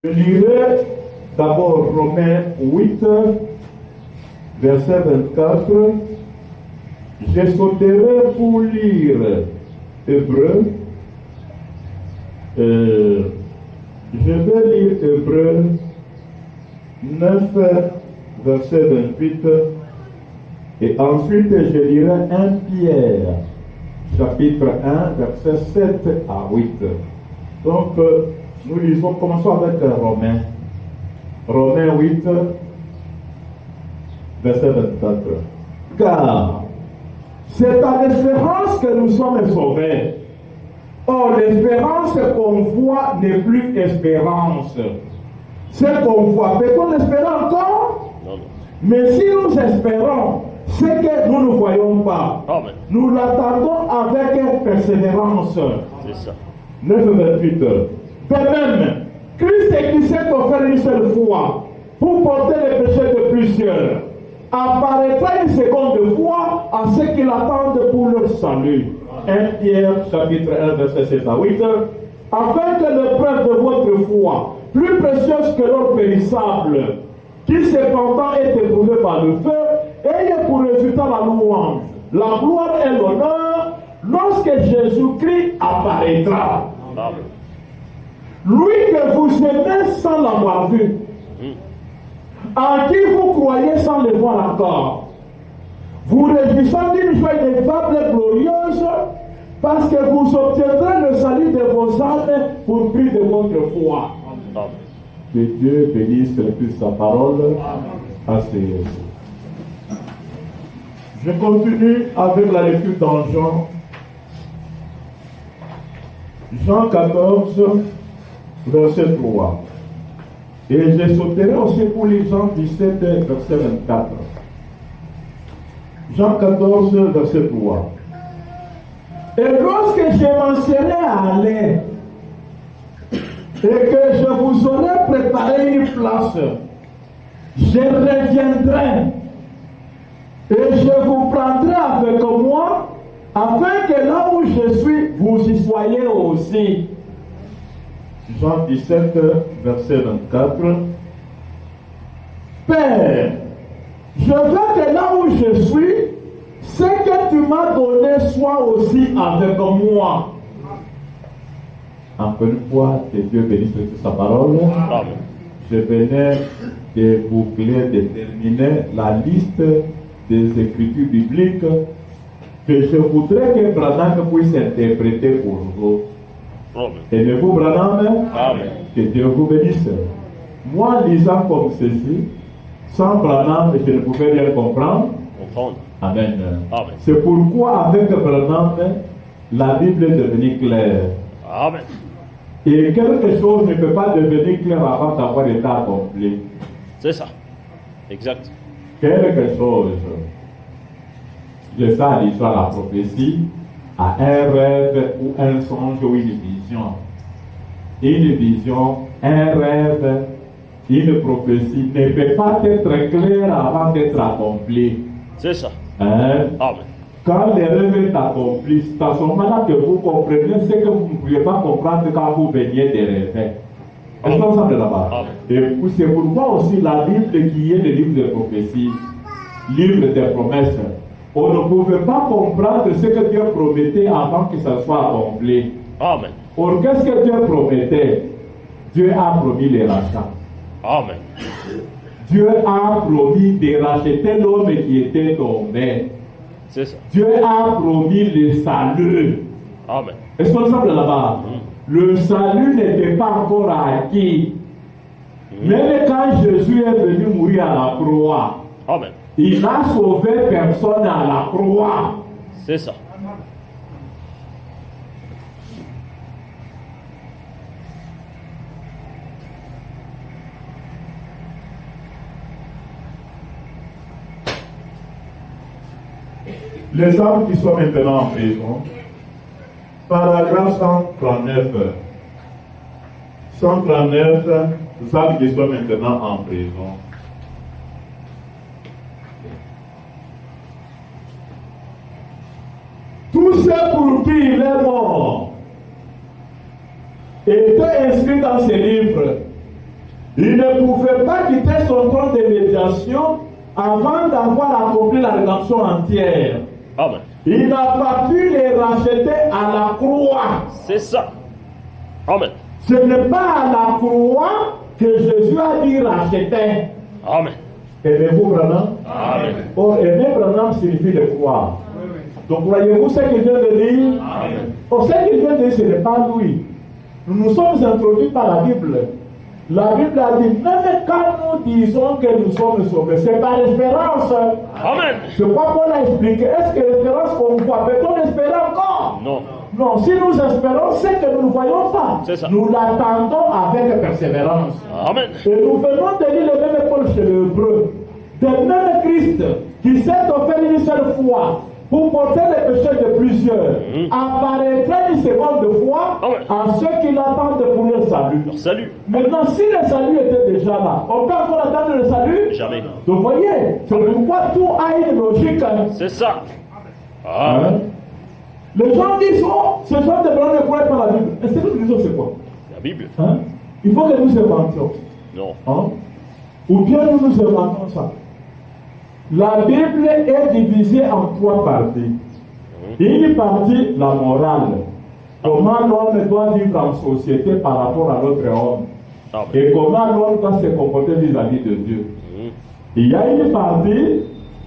Je lirai d'abord Romains 8, verset 24. Je sauterai pour lire Hébreux. Je vais lire Hébreux 9, verset 28. Et ensuite, je lirai 1 Pierre, chapitre 1, verset 7 à 8. Donc, nous lisons, commençons avec Romains. Romains 8, verset 24. Car c'est par l'espérance que nous sommes sauvés. Or, l'espérance qu'on voit n'est plus espérance. Ce qu'on voit, peut-on espérer encore? Non. Mais si nous espérons ce que nous ne voyons pas, amen, nous l'attendons avec persévérance. C'est ça. 9:28. De même, Christ qui s'est offert une seule fois pour porter les péchés de plusieurs, apparaîtra une seconde fois à ceux qui l'attendent pour leur salut. 1 Pierre chapitre 1 verset 7 à 8. Afin que l'épreuve de votre foi, plus précieuse que l'or périssable, qui cependant est éprouvé par le feu, ait pour résultat la louange, la gloire et l'honneur lorsque Jésus-Christ apparaîtra. Amen. Lui que vous aimez sans l'avoir vu, en qui vous croyez sans le voir encore, vous réjouissant d'une joie ineffable et glorieuse, parce que vous obtiendrez le salut de vos âmes pour prix de votre foi. Amen. Que Dieu bénisse toute sa parole. Asseyez. Je continue avec la lecture dans Jean. Jean 14, verset 3. Et je sauterai aussi pour les Jean 17, verset 24. Jean 14, verset 3. Et lorsque je m'en serai allé, et que je vous aurai préparé une place, je reviendrai, et je vous prendrai avec moi, afin que là où je suis, vous y soyez aussi. Jean 17, verset 24. Père, je veux que là où je suis, ce que tu m'as donné soit aussi avec moi. Encore une fois, que Dieu bénisse toute sa parole. Amen. Je venais de boucler, de terminer la liste des écritures bibliques que je voudrais que Branham puisse interpréter pour vous. Aimez-vous Branham? Amen. Que Dieu vous bénisse. Moi, lisant comme ceci, sans Branham, je ne pouvais rien comprendre. Amen. Amen. C'est pourquoi avec Branham, la Bible est devenue claire. Amen. Et quelque chose ne peut pas devenir clair avant d'avoir été accompli. C'est ça. Exact. Quelque chose. Je sais à l'histoire, la prophétie, à un rêve ou un songe ou une vision. Une vision, un rêve, une prophétie ne peut pas être claire avant d'être accomplie. C'est ça. Hein? Amen. Quand les rêves est accompli, c'est à ce moment-là que vous comprenez ce que vous ne pouviez pas comprendre quand vous veniez des rêves. Est-ce qu'on semble là-bas? Et c'est pourquoi aussi la Bible qui est le livre de prophétie, livre des promesses, on ne pouvait pas comprendre ce que Dieu promettait avant que ça soit accompli. Amen. Or, qu'est-ce que Dieu promettait? Dieu a promis les rachats. Amen. Dieu a promis de racheter l'homme qui était tombé. C'est ça. Dieu a promis le salut. Amen. Est-ce qu'on semble là-bas? Le salut n'était pas encore acquis. Même quand Jésus est venu mourir à la croix, Amen, il n'a sauvé personne à la croix. C'est ça. Les hommes qui sont maintenant en prison, paragraphe 139. 139, les hommes qui sont maintenant en prison. Tous ceux pour qui il est mort étaient inscrits dans ces livres Il ne pouvait pas quitter son compte de médiation avant d'avoir accompli la rédemption entière. Amen. Il n'a pas pu les racheter à la croix. C'est ça. Amen. Ce n'est pas à la croix que Jésus a dit racheter. Amen. Aimez-vous Branham? Amen. Or, aimer Branham signifie le croire. Donc, voyez-vous ce qu'il vient de dire? Amen. Or, ce qu'il vient de dire, ce n'est pas lui. Nous nous sommes introduits par la Bible. La Bible a dit, même quand nous disons que nous sommes sauvés, c'est par l'espérance. Amen. Je crois qu'on a expliqué. Est-ce que l'espérance qu'on voit, peut-on espérer encore? Non. Non, si nous espérons, c'est que nous ne voyons pas. C'est ça. Nous l'attendons avec persévérance. Amen. Et nous venons de lire le même école chez l'Hébreu. De même Christ, qui s'est offert une seule fois pour porter les péchés de plusieurs, apparaîtra une seconde fois à ceux qui l'attendent pour le salut. Leur salut. Maintenant, si le salut était déjà là, on peut encore attendre le salut? Jamais. Donc, vous voyez, c'est pourquoi tout a une logique. C'est ça. Amen. Les gens disent, oh, ce genre de blanc ne croient pas la Bible. Et ce que nous disons, c'est quoi? La Bible. Hein? Il faut que nous inventions. Non. Hein? Ou bien nous nous inventons ça. La Bible est divisée en 3 parties. Une partie, la morale. Comment l'homme doit vivre en société par rapport à l'autre homme. Amen. Et comment l'homme doit se comporter vis-à-vis de Dieu. Il y a une partie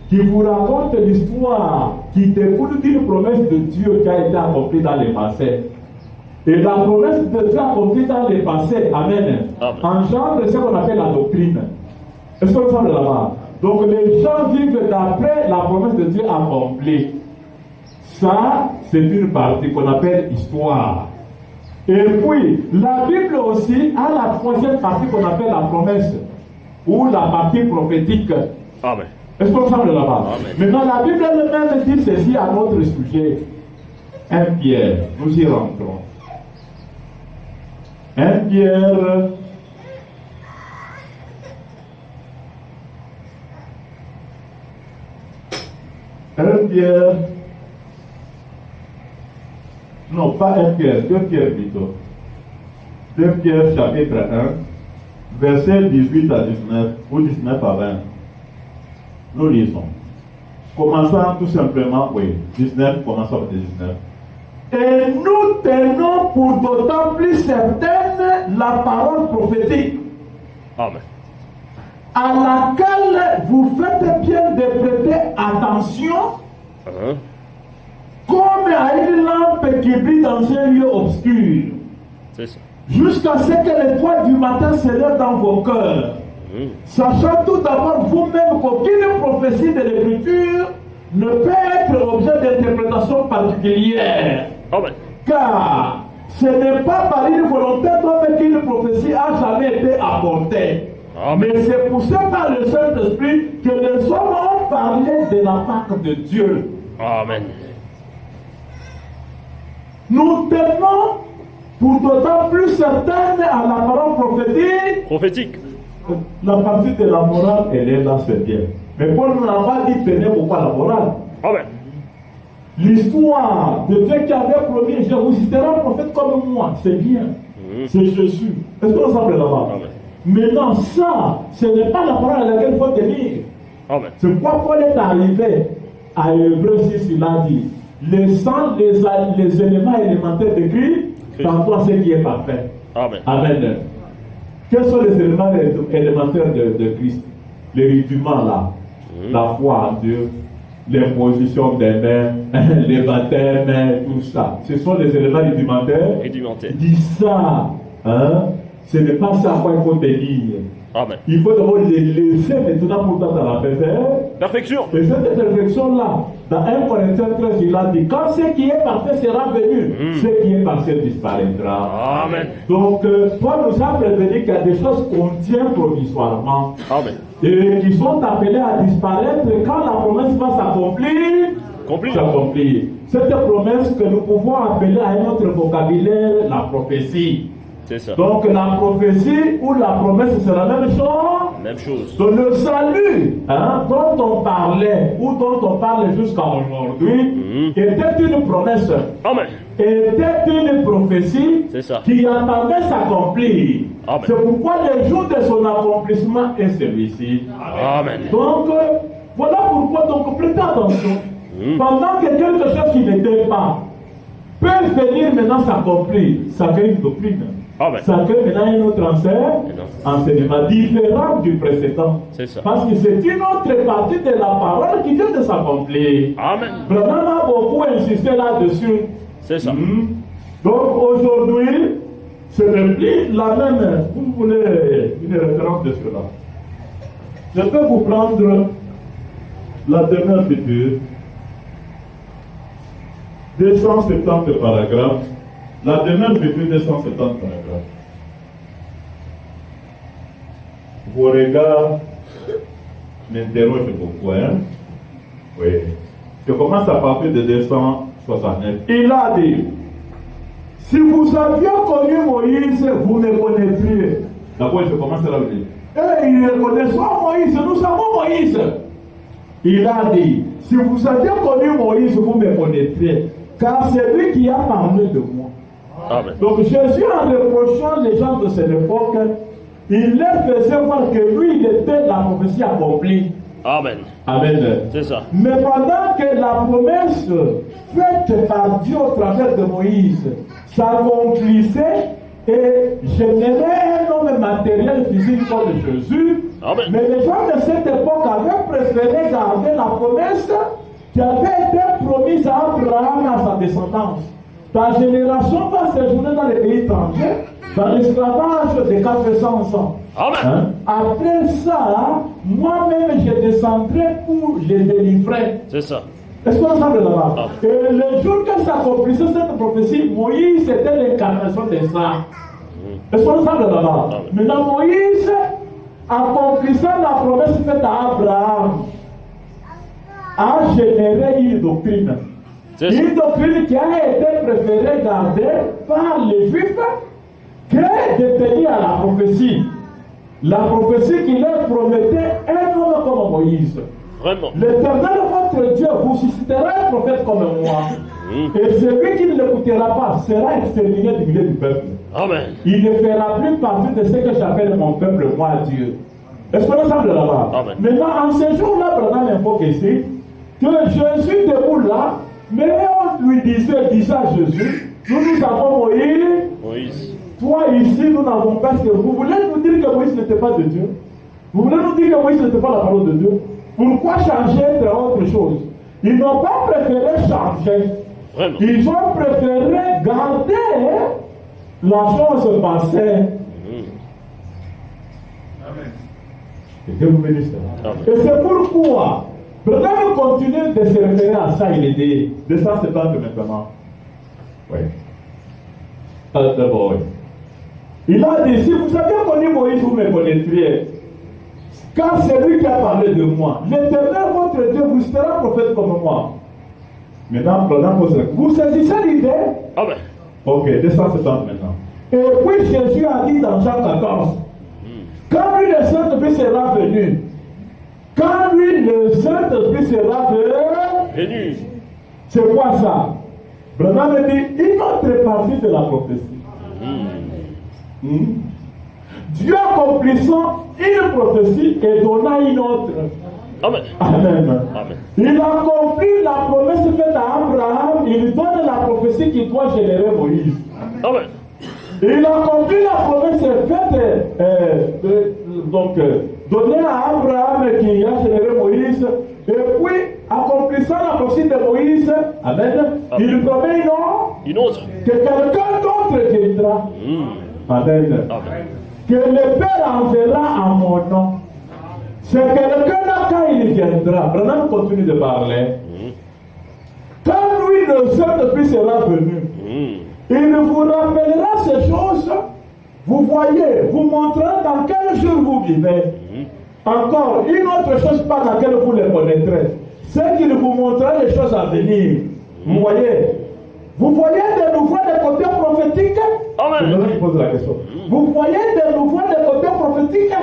qui vous raconte l'histoire qui découle d'une promesse de Dieu qui a été accomplie dans le passé. Et la promesse de Dieu accomplie dans le passé, amen, engendre ce qu'on appelle la doctrine. Est-ce que vous savez là-bas? Donc les gens vivent d'après la promesse de Dieu accomplie. Ça, c'est une partie qu'on appelle histoire. Et puis, la Bible aussi a la troisième partie qu'on appelle la promesse, ou la partie prophétique. Amen. Est-ce qu'on semble là-bas? Amen. Maintenant, la Bible elle-même dit ceci à notre sujet. 1 Pierre, nous y rentrons. 1 Pierre, non pas 1 Pierre, 2 Pierre plutôt. 2 Pierre chapitre 1, versets 18 à 19, ou 19 à 20. Nous lisons. Commençons tout simplement, oui, 19, commençons avec 19. Et nous tenons pour d'autant plus certaine la parole prophétique, Amen. à laquelle vous faites bien de prêter attention, comme à une lampe qui brille dans un lieu obscur, C'est ça. jusqu'à ce que l'étoile du matin s'élève dans vos cœurs. Sachant tout d'abord vous-même qu'aucune prophétie de l'Écriture ne peut être objet d'interprétation particulière. Amen. Car ce n'est pas par une volonté d'homme qu'une prophétie a jamais été apportée. Amen. Mais c'est poussé par le Saint-Esprit que les hommes ont parlé de la part de Dieu. Amen. Nous tenons pour d'autant plus certaines à la parole prophétique. Prophétique. La partie de la morale, elle est là, c'est bien. Mais Paul n'a pas dit tenez pourquoi la morale. Amen. L'histoire de Dieu qui avait promis, je vous citerai un prophète comme moi, c'est bien. C'est Jésus. Est-ce qu'on semble là-bas? Amen. Maintenant, ça, ce n'est pas la parole à laquelle il faut tenir. Amen. C'est pourquoi Paul est arrivé à Hébreu 6, il a dit laissant les éléments élémentaires de Christ, dans toi ce qui est parfait. Amen. Amen. Quels sont les éléments élémentaires de Christ? Les rudiments là, la foi en Dieu, l'imposition des mains, les baptêmes, tout ça. Ce sont les éléments rudimentaires. Rudimentaire. Dis ça, hein? Ce n'est pas ça à quoi il faut tenir. Amen. Il faut d'abord les laisser maintenant pour dans la Perfection. et cette perfection-là, dans 1 Corinthiens 13, il a dit quand ce qui est parfait sera venu, ce qui est parfait disparaîtra. Amen. Donc, Paul nous a prévenu qu'il y a des choses qu'on tient provisoirement Amen. et qui sont appelées à disparaître quand la promesse va s'accomplir. Accompli. S'accomplir. Cette promesse que nous pouvons appeler à un autre vocabulaire la prophétie. C'est ça. Donc la prophétie ou la promesse, c'est la même chose. Même chose. Donc le salut dont on parlait ou dont on parle jusqu'à aujourd'hui était une promesse, Amen. était une prophétie C'est ça. qui attendait s'accomplir. Amen. C'est pourquoi le jour de son accomplissement est celui-ci. Amen. Donc voilà pourquoi, donc prêtez attention. Pendant que quelque chose qui n'était pas peut venir maintenant s'accomplir, ça crée une doctrine. Amen. Ça crée maintenant un autre enseignement différent du précédent. C'est ça. Parce que c'est une autre partie de la parole qui vient de s'accomplir. Amen. Vraiment, on a beaucoup insisté là-dessus. C'est ça. Donc aujourd'hui, ce n'est plus la même. Vous voulez une référence de cela? Je peux vous prendre la demeure future. 270 paragraphes. La demeure future, 270 paragraphes. Vos regards m'interrogent beaucoup, hein? Oui. Je commence à partir de 269. Il a dit, si vous aviez connu Moïse, vous me connaîtriez. D'abord, je commence à le dire. Et ils reconnaissent Moïse, nous savons Moïse. Il a dit, si vous aviez connu Moïse, vous me connaîtriez. Car c'est lui qui a parlé de moi. Amen. Donc Jésus, en reprochant les gens de cette époque, il leur faisait voir que lui, il était la prophétie accomplie. Amen. Amen. C'est ça. Mais pendant que la promesse faite par Dieu au travers de Moïse s'accomplissait et générait un homme matériel physique comme Jésus, Amen. mais les gens de cette époque avaient préféré garder la promesse qui avait été promise à Abraham et à sa descendance. Ta génération va séjourner dans les pays étrangers, dans l'esclavage de 400 ans. Amen. Après ça, moi-même je descendrai pour les délivrer. C'est ça. Est-ce qu'on semble là-bas? Et le jour que s'accomplissait cette prophétie, Moïse était l'incarnation de ça. Est-ce qu'on semble là-bas? Maintenant, Moïse accomplissant la promesse faite à Abraham a généré une doctrine. Une doctrine qui a été préférée garder par les Juifs que de tenir à la prophétie. La prophétie qui leur promettait un homme comme Moïse. Vraiment. L'Éternel votre Dieu vous suscitera un prophète comme moi. Et celui qui ne l'écoutera pas sera exterminé du milieu du peuple. Amen. Il ne fera plus partie de ce que j'appelle mon peuple, moi Dieu. Est-ce qu'on ensemble là-bas? Amen. Maintenant, en ce jour-là, Branham invoque ici que Jésus debout là, mais on lui disait à Jésus, nous avons Moïse. Toi ici, nous n'avons pas ce que vous voulez nous dire que Moïse n'était pas de Dieu. Vous voulez nous dire que Moïse n'était pas la parole de Dieu. Pourquoi changer entre autre chose? Ils n'ont pas préféré changer. Vraiment. Ils ont préféré garder la chose passée. Amen. Et Dieu vous bénisse. Amen. Et c'est pourquoi Branham continue de se référer à ça. Il est dit 270 maintenant. Oui. D'abord, oui. Il a dit, si vous aviez connu Moïse, vous me connaîtriez. Car c'est lui qui a parlé de moi. L'Éternel, votre Dieu, vous sera prophète comme moi. Maintenant, Branham pose la question. Vous saisissez l'idée? Amen. Ok, 270 maintenant. Et puis Jésus a dit dans Jean 14, quand lui le Saint-Esprit sera venu, quand lui le Saint-Esprit sera Venu. c'est quoi ça? Branham dit une autre partie de la prophétie. Dieu accomplissant une prophétie et donna une autre. Amen. Amen. Amen. Il accomplit la promesse faite à Abraham, il donne la prophétie qui doit générer Moïse. Amen. Il accomplit la promesse faite, donnée à Abraham qui a généré Moïse. Et puis, accomplissant la prophétie de Moïse, Amen, il promet Une autre. que quelqu'un d'autre viendra. Amen. Amen. Que le Père enverra en mon nom. C'est quelqu'un-là quand il viendra. Branham continue de parler. Quand lui, le Saint-Esprit sera venu, il vous rappellera ces choses. Vous voyez, vous montrera dans quel jour vous vivez. Encore, une autre chose par laquelle vous les connaîtrez, c'est qu'il vous montrera les choses à venir. Vous voyez, Vous voyez de nouveau des côtés prophétiques? Amen. Je vais poser la question. Vous voyez de nouveau des côtés prophétiques?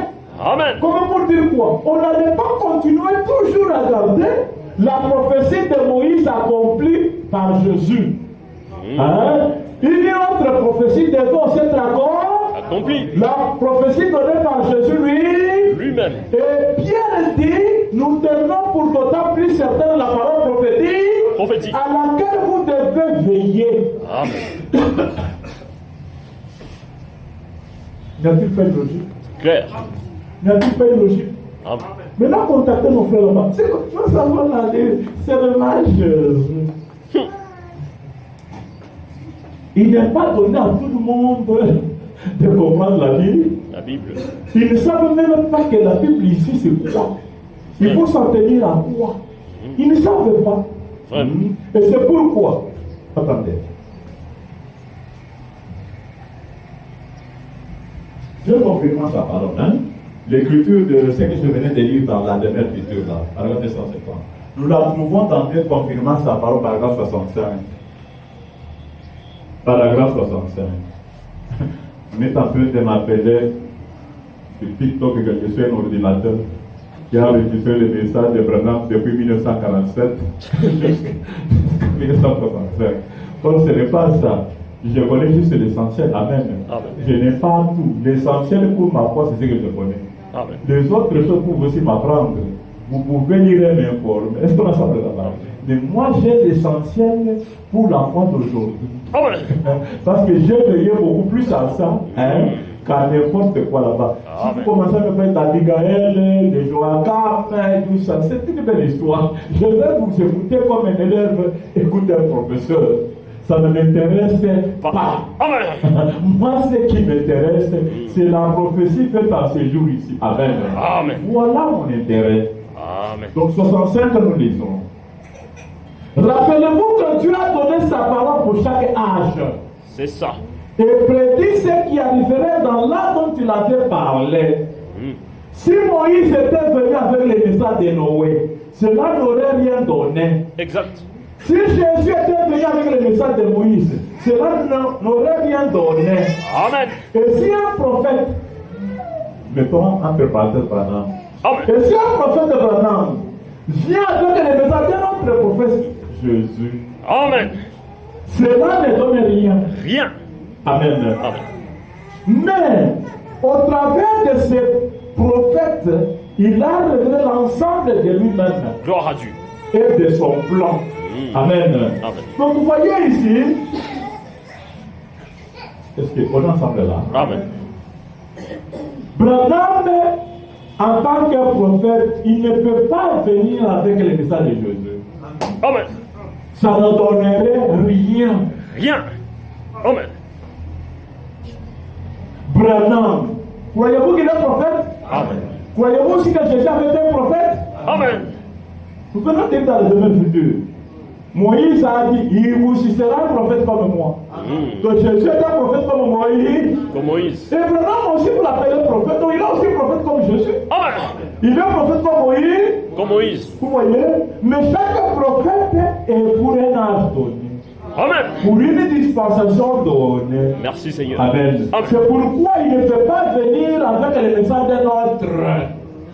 Amen. Comment pour dire quoi? On n'allait pas continuer toujours à garder la prophétie de Moïse accomplie par Jésus. Hein? Une autre prophétie devait aussi être Accompli. la prophétie donnée par Jésus Lui-même. Et Pierre dit, nous tenons pour d'autant plus certaine la parole Prophétique. à laquelle vous devez veiller. Amen. N'y a-t-il pas une logique? Clair. N'y a-t-il pas une logique? Amen. Maintenant, contactez nos frères là-bas. C'est quoi? Tu vas savoir là, c'est le mal Jésus. Il n'est pas donné à tout le monde de comprendre la Bible. La Bible. Ils ne savent même pas que la Bible ici c'est quoi. Il faut s'en tenir à quoi. Ils ne savent pas. Vraiment. Et c'est pourquoi. Attendez. Dieu confirme sa parole. Hein? L'écriture de ce que je venais de lire dans la demeure future, là, paragraphe 250. Nous la trouvons dans Dieu confirmant sa parole, paragraphe 65. Paragraphe 65. On est en train de m'appeler sur TikTok que je suis un ordinateur qui a récupéré les messages de Branham depuis 1947 jusqu'à 1965. Donc ce n'est pas ça. Je connais juste l'essentiel. Amen. Amen. Je n'ai pas tout. L'essentiel pour ma foi, c'est ce que je connais. Amen. Les autres choses pour vous aussi m'apprendre. Vous pouvez lire et m'informer. Est-ce qu'on a ça là-bas? Mais moi, j'ai l'essentiel pour la foi d'aujourd'hui. Amen. Parce que j'ai veillé beaucoup plus à ça qu'à n'importe quoi là-bas. Si vous commencez à me parler d'Abigaël, de Joachim, tout ça, c'est une belle histoire. Je vais vous écouter comme un élève écoute un professeur. Ça ne m'intéresse pas. Amen. Moi, ce qui m'intéresse, c'est la prophétie faite en ce jour ici. Amen. Amen. Voilà mon intérêt. Amen. Donc 65, nous lisons. Rappelez-vous que Dieu a donné sa parole pour chaque âge. C'est ça. Et prédit ce qui arriverait dans l'âge dont il avait parlé. Si Moïse était venu avec les messages de Noé, cela n'aurait rien donné. Exact. Si Jésus était venu avec les messages de Moïse, cela n'aurait rien donné. Amen. Et si un prophète, mettons un préparateur Branham, Amen. et si un prophète de Branham vient avec les messages de notre prophète Jésus, Amen. cela ne donne rien. Rien. Amen. Amen. Mais, au travers de ces prophètes, il a révélé l'ensemble de lui-même Gloire à Dieu. et de son plan. Amen. Amen. Donc, vous voyez ici, est-ce qu'on est ensemble là? Amen. Branham, en tant que prophète, il ne peut pas venir avec les messages de Jésus. Amen. Ça ne donnerait rien. Rien. Amen. Branham, croyez-vous qu'il est prophète? Amen. Croyez-vous aussi que Jésus avait été prophète? Amen. Vous venez dire dans le domaine futur. Moïse a dit, il vous sera un prophète comme moi. Donc Jésus est un prophète comme Moïse. Comme Moïse. Et Branham aussi, vous l'appelez prophète, donc il est aussi prophète comme Jésus. Amen. Il est prophète comme Moïse. Comme Moïse. Vous voyez? Mais chaque prophète est pour un âge donné. Amen. Pour une dispensation donnée. Merci Seigneur. Amen. Amen. C'est pourquoi il ne peut pas venir avec les messages d'un autre.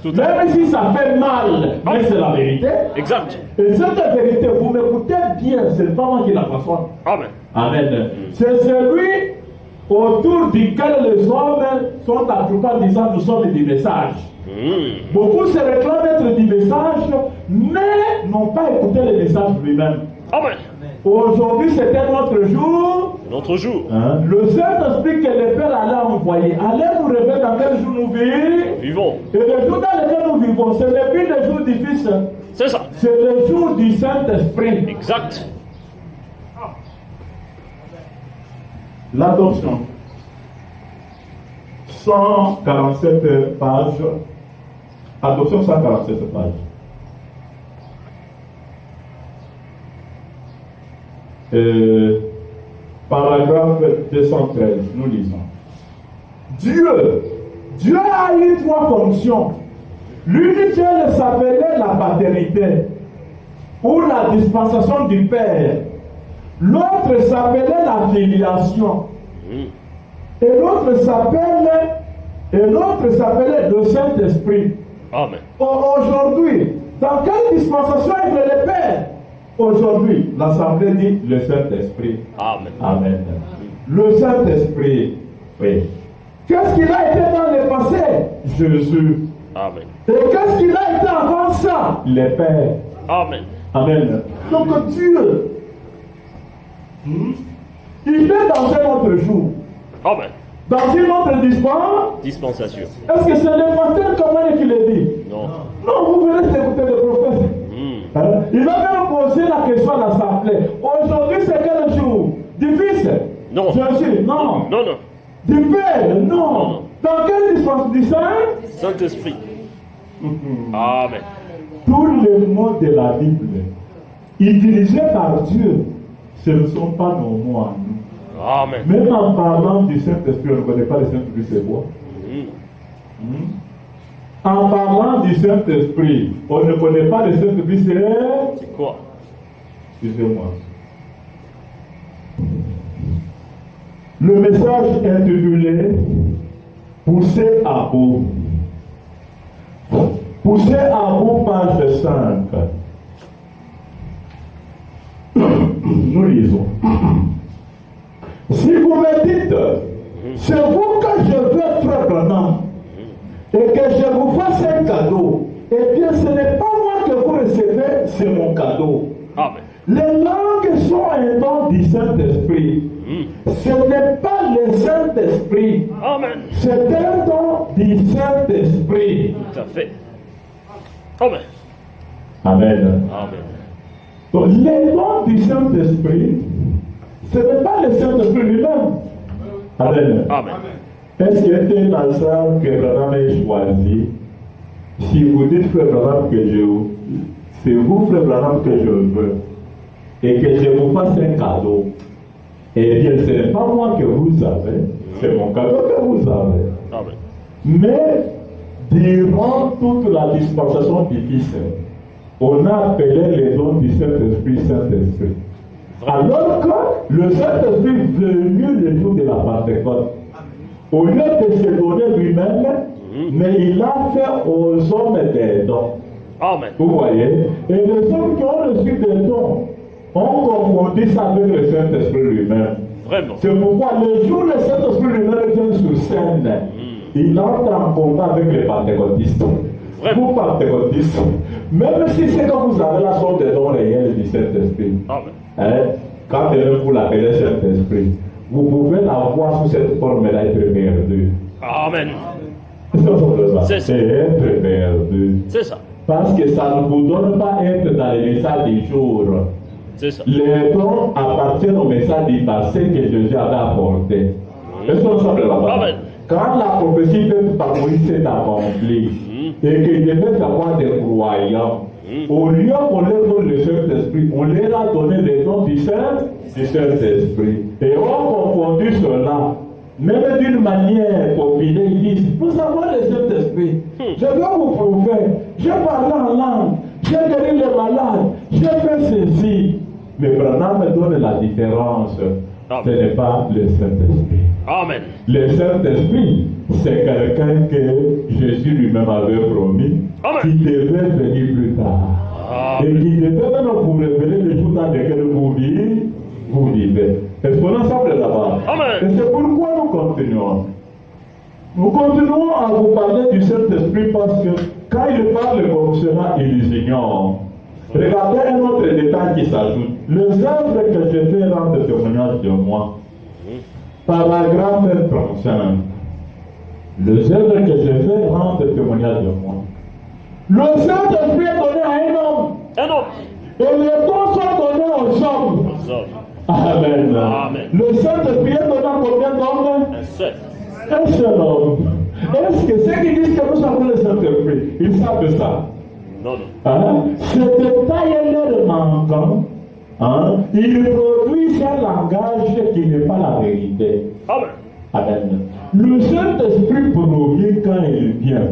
Tout à Même si ça fait mal, mais c'est la vérité. Exact. Et cette vérité, vous m'écoutez bien, c'est pas moi qui la façonne. Amen. Amen. C'est celui autour duquel les hommes sont attroupés en disant nous sommes du message. Beaucoup se réclament être du message, mais n'ont pas écouté le message lui-même. Amen. Aujourd'hui, c'est un autre jour. Notre jour. Le Saint-Esprit que le Père allait envoyer, allait nous révéler dans quel jour nous vivons. Vivons. Et le jour dans lequel nous vivons, ce n'est plus le jour difficile. C'est ça. C'est le jour du Saint-Esprit. Exact. L'adoption. 147 pages. Adoption 147 pages. Paragraphe 213, nous lisons. Dieu a eu trois fonctions. L'une d'elles s'appelait la paternité, ou la dispensation du Père. L'autre s'appelait la filiation. Et l'autre s'appelait le Saint-Esprit. Amen. Aujourd'hui, dans quelle dispensation il veut le Père? Aujourd'hui, l'Assemblée dit le Saint-Esprit. Amen. Amen. Le Saint-Esprit. Oui. Qu'est-ce qu'il a été dans le passé? Jésus. Amen. Et qu'est-ce qu'il a été avant ça? Le Père. Amen. Amen. Donc Dieu, il est dans un autre jour. Amen. Dans une autre Dispensation. Est-ce que c'est le pasteur Kamane qui le dit? Non. Non, vous venez d'écouter le prophète. Hein? Il va même poser la question à l'Assemblée. Aujourd'hui, c'est quel jour? Du Fils? Non. Jésus? Non. Non, non. Du Père? Non. Dans quelle dispensation? Du Saint? Saint-Esprit. Amen. Tous les mots de la Bible utilisés par Dieu, ce ne sont pas nos mots à nous. Amen. Même en parlant du Saint-Esprit, on ne connaît pas le Saint-Esprit, c'est quoi? En parlant du Saint-Esprit, on ne connaît pas le Saint-Esprit, C'est quoi? Excusez-moi. Le message intitulé Pousser à bout. Pousser à bout, page 5. Nous lisons. Si vous me dites, c'est vous que je veux, frère Branham, et que je vous fasse un cadeau, eh bien ce n'est pas moi que vous recevez, c'est mon cadeau. Amen. Les langues sont un don du Saint-Esprit. Ce n'est pas le Saint-Esprit. Amen. C'est un don du Saint-Esprit. Tout à fait. Amen. Amen. Amen. Donc, les dons du Saint-Esprit, ce n'est pas le Saint-Esprit lui-même. Amen. Amen. Est-ce qu'il y a un hasard que Branham ait choisi? Si vous dites, frère Branham, c'est vous, frère Branham, que je veux, et que je vous fasse un cadeau, eh bien, ce n'est pas moi que vous avez, c'est mon cadeau que vous avez. Amen. Mais, durant toute la dispensation du Fils, on a appelé les dons du Saint-Esprit, Saint-Esprit. Alors que le Saint-Esprit est venu le jour de la Pentecôte, au lieu de se donner lui-même, mais il a fait aux hommes des dons. Amen. Vous voyez? Et les hommes qui ont reçu des dons ont confondu ça avec le Saint-Esprit lui-même. Vraiment. C'est pourquoi le jour où le Saint-Esprit lui-même vient sur scène, il entre en combat avec les pentecôtistes. Vraiment. Vous pentecôtistes, même si c'est que vous avez la sorte des dons réels du Saint-Esprit, Amen. quand vous l'appelez Saint-Esprit, vous pouvez la voir sous cette forme-là être perdu. Amen. C'est ça. Être perdu. C'est ça. Parce que ça ne vous donne pas être dans les messages du jour. C'est ça. Les dons appartiennent au message du passé que Jésus avait apporté. Est-ce qu'on semble là-bas? Amen. Quand la prophétie faite par Moïse s'est accomplie et qu'il devait avoir des croyants, au lieu qu'on leur donne le Saint-Esprit, on leur a donné les dons du Saint-Esprit. Et on a confondu cela. Même d'une manière opinée, ils disent, vous avez le Saint-Esprit. Je vais vous prouver. J'ai parlé en langue. J'ai guéri les malades. J'ai fait ceci. Mais Branham me donne la différence. Ce n'est pas le Saint-Esprit. Amen. Le Saint-Esprit, c'est quelqu'un que Jésus lui-même avait promis, qui devait venir plus tard. Et qui devait même vous révéler le jour dans lequel vous vivez. Est-ce qu'on est ensemble là-bas? Amen. Et c'est pourquoi nous continuons. Nous continuons à vous parler du Saint-Esprit parce que quand il parle comme cela, il les ignore. Regardez un autre détail qui s'ajoute. Les œuvres que je fais rendent témoignage de moi. Paragraphe 35. Les œuvres que je fais rendent témoignage de moi. Le Saint-Esprit est donné à un homme. Un homme. Et les dons sont donnés aux hommes. Amen. Amen. Le Saint-Esprit est donné à combien d'hommes? Un seul. Un seul homme. Est-ce que ceux qui disent que nous avons le Saint-Esprit, ils savent ça? Non, non. Hein? Ce détail est leur manquant. Hein? Ils produisent un langage qui n'est pas la vérité. Amen. Amen. Le Saint-Esprit promet quand il vient.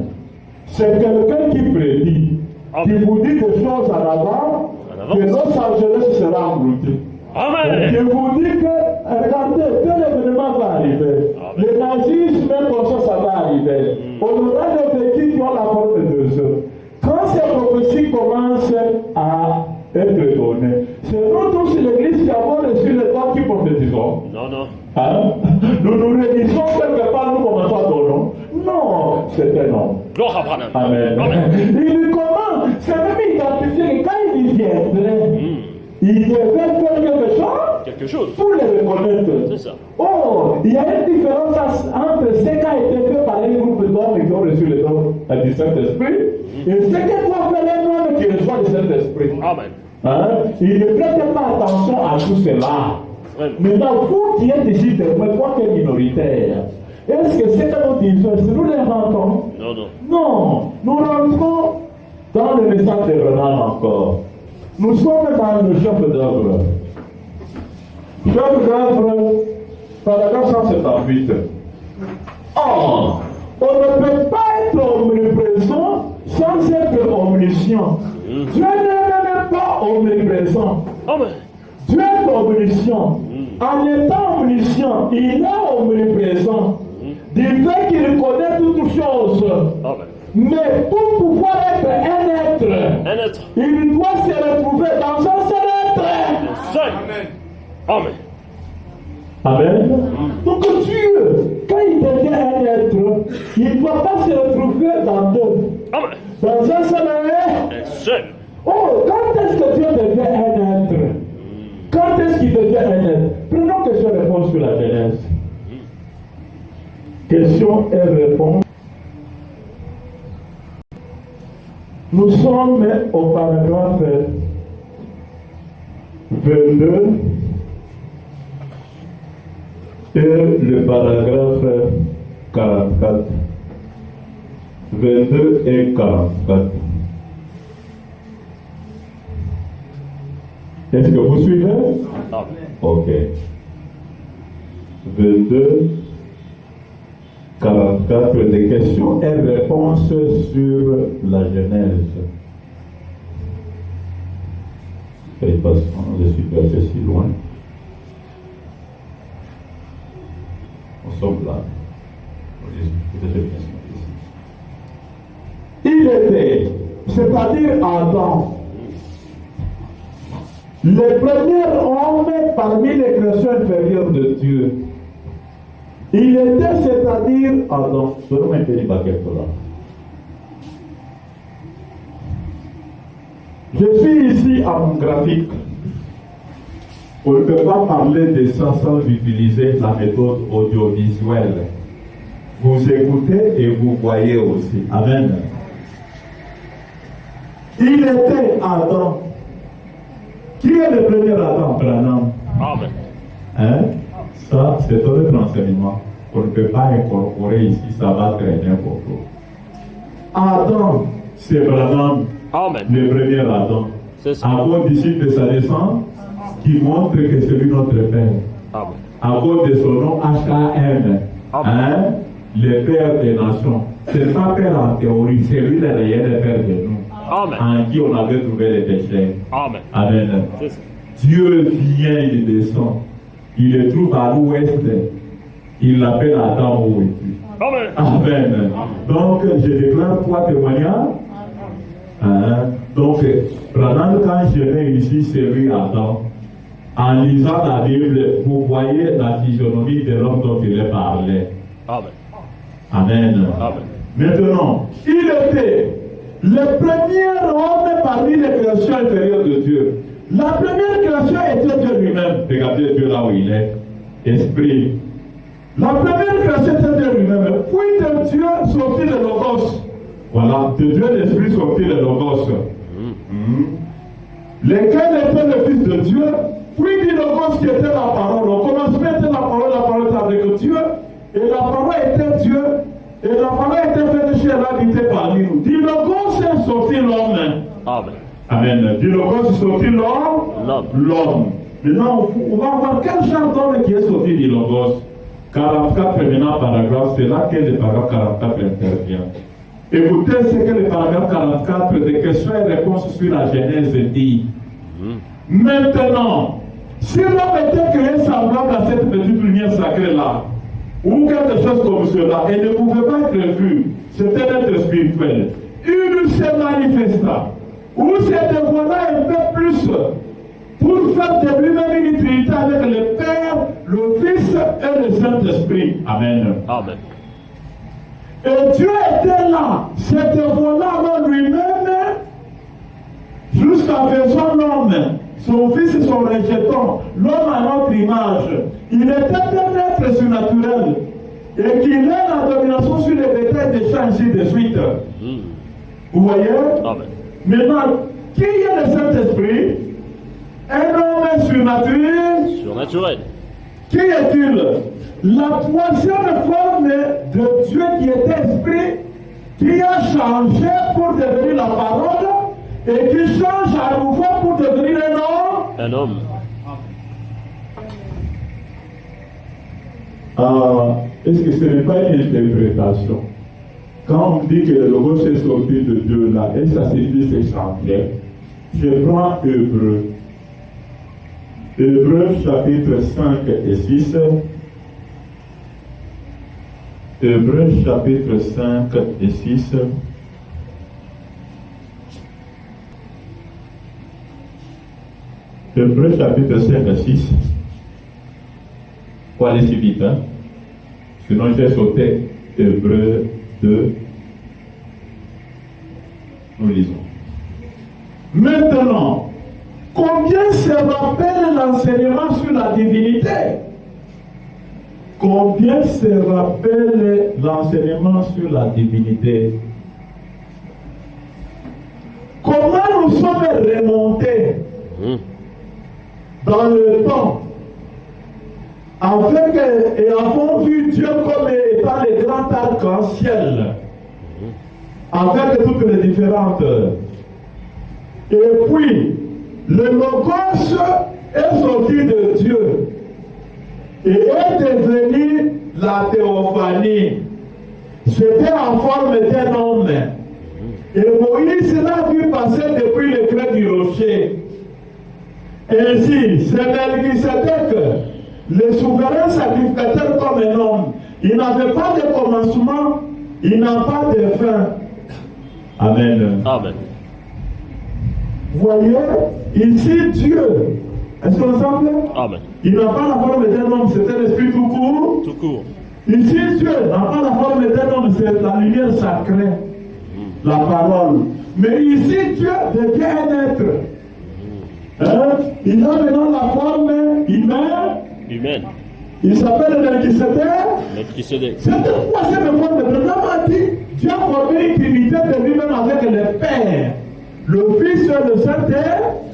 C'est quelqu'un qui prédit, qui vous dit des choses en avant, que Los Angeles sera englouti. Amen. Je vous dis que, regardez, tel événement va arriver. Amen. Le nazisme, même comme ça va arriver. On aura des véhicules qui ont la forme de deux œufs. Quand ces prophéties commencent à être données, c'est nous tous, l'église, qui avons reçu le temps qui prophétisons. Non, non. Hein? Nous nous réunissons quelque part, nous commençons à donner. Non, c'est un homme. Gloire à Branham. Amen. Amen. Il comment? C'est même identifié que quand il viendrait, il devait faire quelque chose Quelque chose. pour les reconnaître. C'est ça. Oh, il y a une différence entre ce qui a été fait par un groupe d'hommes qui ont reçu le don du Saint-Esprit et ce que doit faire un homme qui reçoit le Saint-Esprit. Amen. Hein? Il ne prête pas attention à tout cela. Vraiment. Maintenant, vous qui êtes ici, témoins, quoi que minoritaire, est-ce que ce que nous disons, est-ce que nous les rentrons? Non, non. Non, nous rentrons dans le message de Branham encore. Nous sommes dans le chef d'œuvre. Chef d'œuvre, paragraphe 178. Or, on ne peut pas être omniprésent sans être omniscient. Dieu n'est même pas omniprésent. Amen. Dieu est omniscient. En étant omniscient, il est omniprésent. Du fait qu'il connaît toutes choses. Amen. Mais pour pouvoir être un être, Un être. il doit se retrouver dans un seul être. Seul. Amen. Amen. Donc Dieu, quand il devient un être, il ne doit pas se retrouver dans deux. Amen. Dans un seul être. Un seul. Oh, quand est-ce que Dieu devient un être? Quand est-ce qu'il devient un être? Prenons question-réponse sur la Genèse. Question et réponse. Nous sommes au paragraphe 22 et le paragraphe 44. 22 et 44. Est-ce que vous suivez? Amen. Ok. 22, 44, des questions et réponses sur la Genèse. Et parce que je suis passé si loin. Nous sommes là. Il était, c'est-à-dire Adam, le premier homme parmi les créations inférieures de Dieu. Il était, c'est-à-dire Adam. Je vais maintenir ma question là. Je suis ici à mon graphique. On ne peut pas parler de ça sans utiliser la méthode audiovisuelle. Vous écoutez et vous voyez aussi. Amen. Il était Adam. Qui est le premier Adam, Branham? Amen. Hein? Ça, c'est un autre enseignement. On ne peut pas incorporer ici, ça va traîner beaucoup. Adam, c'est Branham, Amen. le premier Adam. C'est ça. À cause disciple de sa descendance, qui montre que c'est lui notre Père. Amen. À cause de son nom HKM, hein? Le Père des nations. Ce n'est pas Père en théorie, c'est lui le réel Père de nous. Amen. En qui on avait trouvé les péchés. Amen. Amen. C'est ça. Dieu vient, il descend. Il le trouve à l'ouest. Il l'appelle Adam où es-tu. Amen. Amen. Donc, je déclare trois témoignages. Hein? Donc, Branham, quand je viens ici, c'est lui Adam. En lisant la Bible, vous voyez la physionomie de l'homme dont il est parlé. Amen. Amen. Amen. Maintenant, il était le premier homme parmi les créations inférieures de Dieu. La première création était Dieu lui-même. Regardez Dieu là où il est. Esprit. La première création était Dieu lui-même. Puis de Dieu sortit le Logos. Voilà, de Dieu l'Esprit sortit le Logos. Lequel était le Fils de Dieu? Puis du Logos qui était la parole. Au commencement était la parole était avec Dieu. Et la parole était Dieu. Et la parole était faite chez l'habité parmi nous. Du Logos est sorti l'homme. Amen. Amen. Du Logos est sorti l'homme. L'homme. Maintenant, on va voir quel genre d'homme qui est sorti du Logos. 44 maintenant paragraphe, c'est là que le paragraphe 44 intervient. Écoutez ce que le paragraphe 44 des questions et réponses sur la Genèse dit. Maintenant, Si l'homme était créé semblable à cette petite lumière sacrée-là, ou quelque chose comme cela, elle ne pouvait pas être vue, c'était un être spirituel. Il se manifesta, ou se dévoila un peu plus, pour faire de lui-même une trinité avec le Père, le Fils et le Saint-Esprit. Amen. Amen. Et Dieu était là, se dévoila en lui-même, jusqu'à faisant l'homme, son fils et son rejeton, l'homme à notre image. Il était un être surnaturel et qu'il ait la domination sur les bétails des champs, ainsi de suite. Vous voyez? Amen. Maintenant, qui est le Saint-Esprit? Un homme surnaturel. Surnaturel. Qui est-il? La troisième forme de Dieu qui est esprit, qui a changé pour devenir la parole et qui change à nouveau pour devenir un homme. Un homme. Est-ce que ce n'est pas une interprétation? Quand on dit que le logos est sorti de Dieu là, et ça signifie c'est changé, je prends Hébreu. Hébreu chapitre 5 et 6. Hébreu chapitre 5 et 6. Hébreu chapitre 5 et 6. Faut aller si vite, hein? Sinon je vais sauter Hébreu 2. Nous lisons. Maintenant, combien se rappelle l'enseignement sur la divinité? Combien se rappelle l'enseignement sur la divinité? Comment nous sommes remontés dans le temps et avons vu Dieu comme étant le grand arc-en-ciel avec toutes les différentes. Et puis, le Logos est sorti de Dieu et est devenu la théophanie. C'était en forme d'un homme. Et Moïse l'a vu passer depuis le creux du rocher. Ainsi, c'est Melchisédek, le souverain sacrificateur comme un homme. Il n'avait pas de commencement, il n'a pas de fin. Amen. Amen. Voyez, ici Dieu, est-ce qu'on semble? Amen. Il n'a pas la forme d'un homme, c'est un esprit tout court. Tout court. Ici Dieu n'a pas la forme d'un homme, c'est la lumière sacrée, la parole. Mais ici Dieu devient un être. Hein? Il a maintenant la forme humaine. Il s'appelle Melchisédek. Melchisédek. Cette troisième forme, le Président a dit, Dieu a formé une trinité de lui-même avec le Père, le Fils et le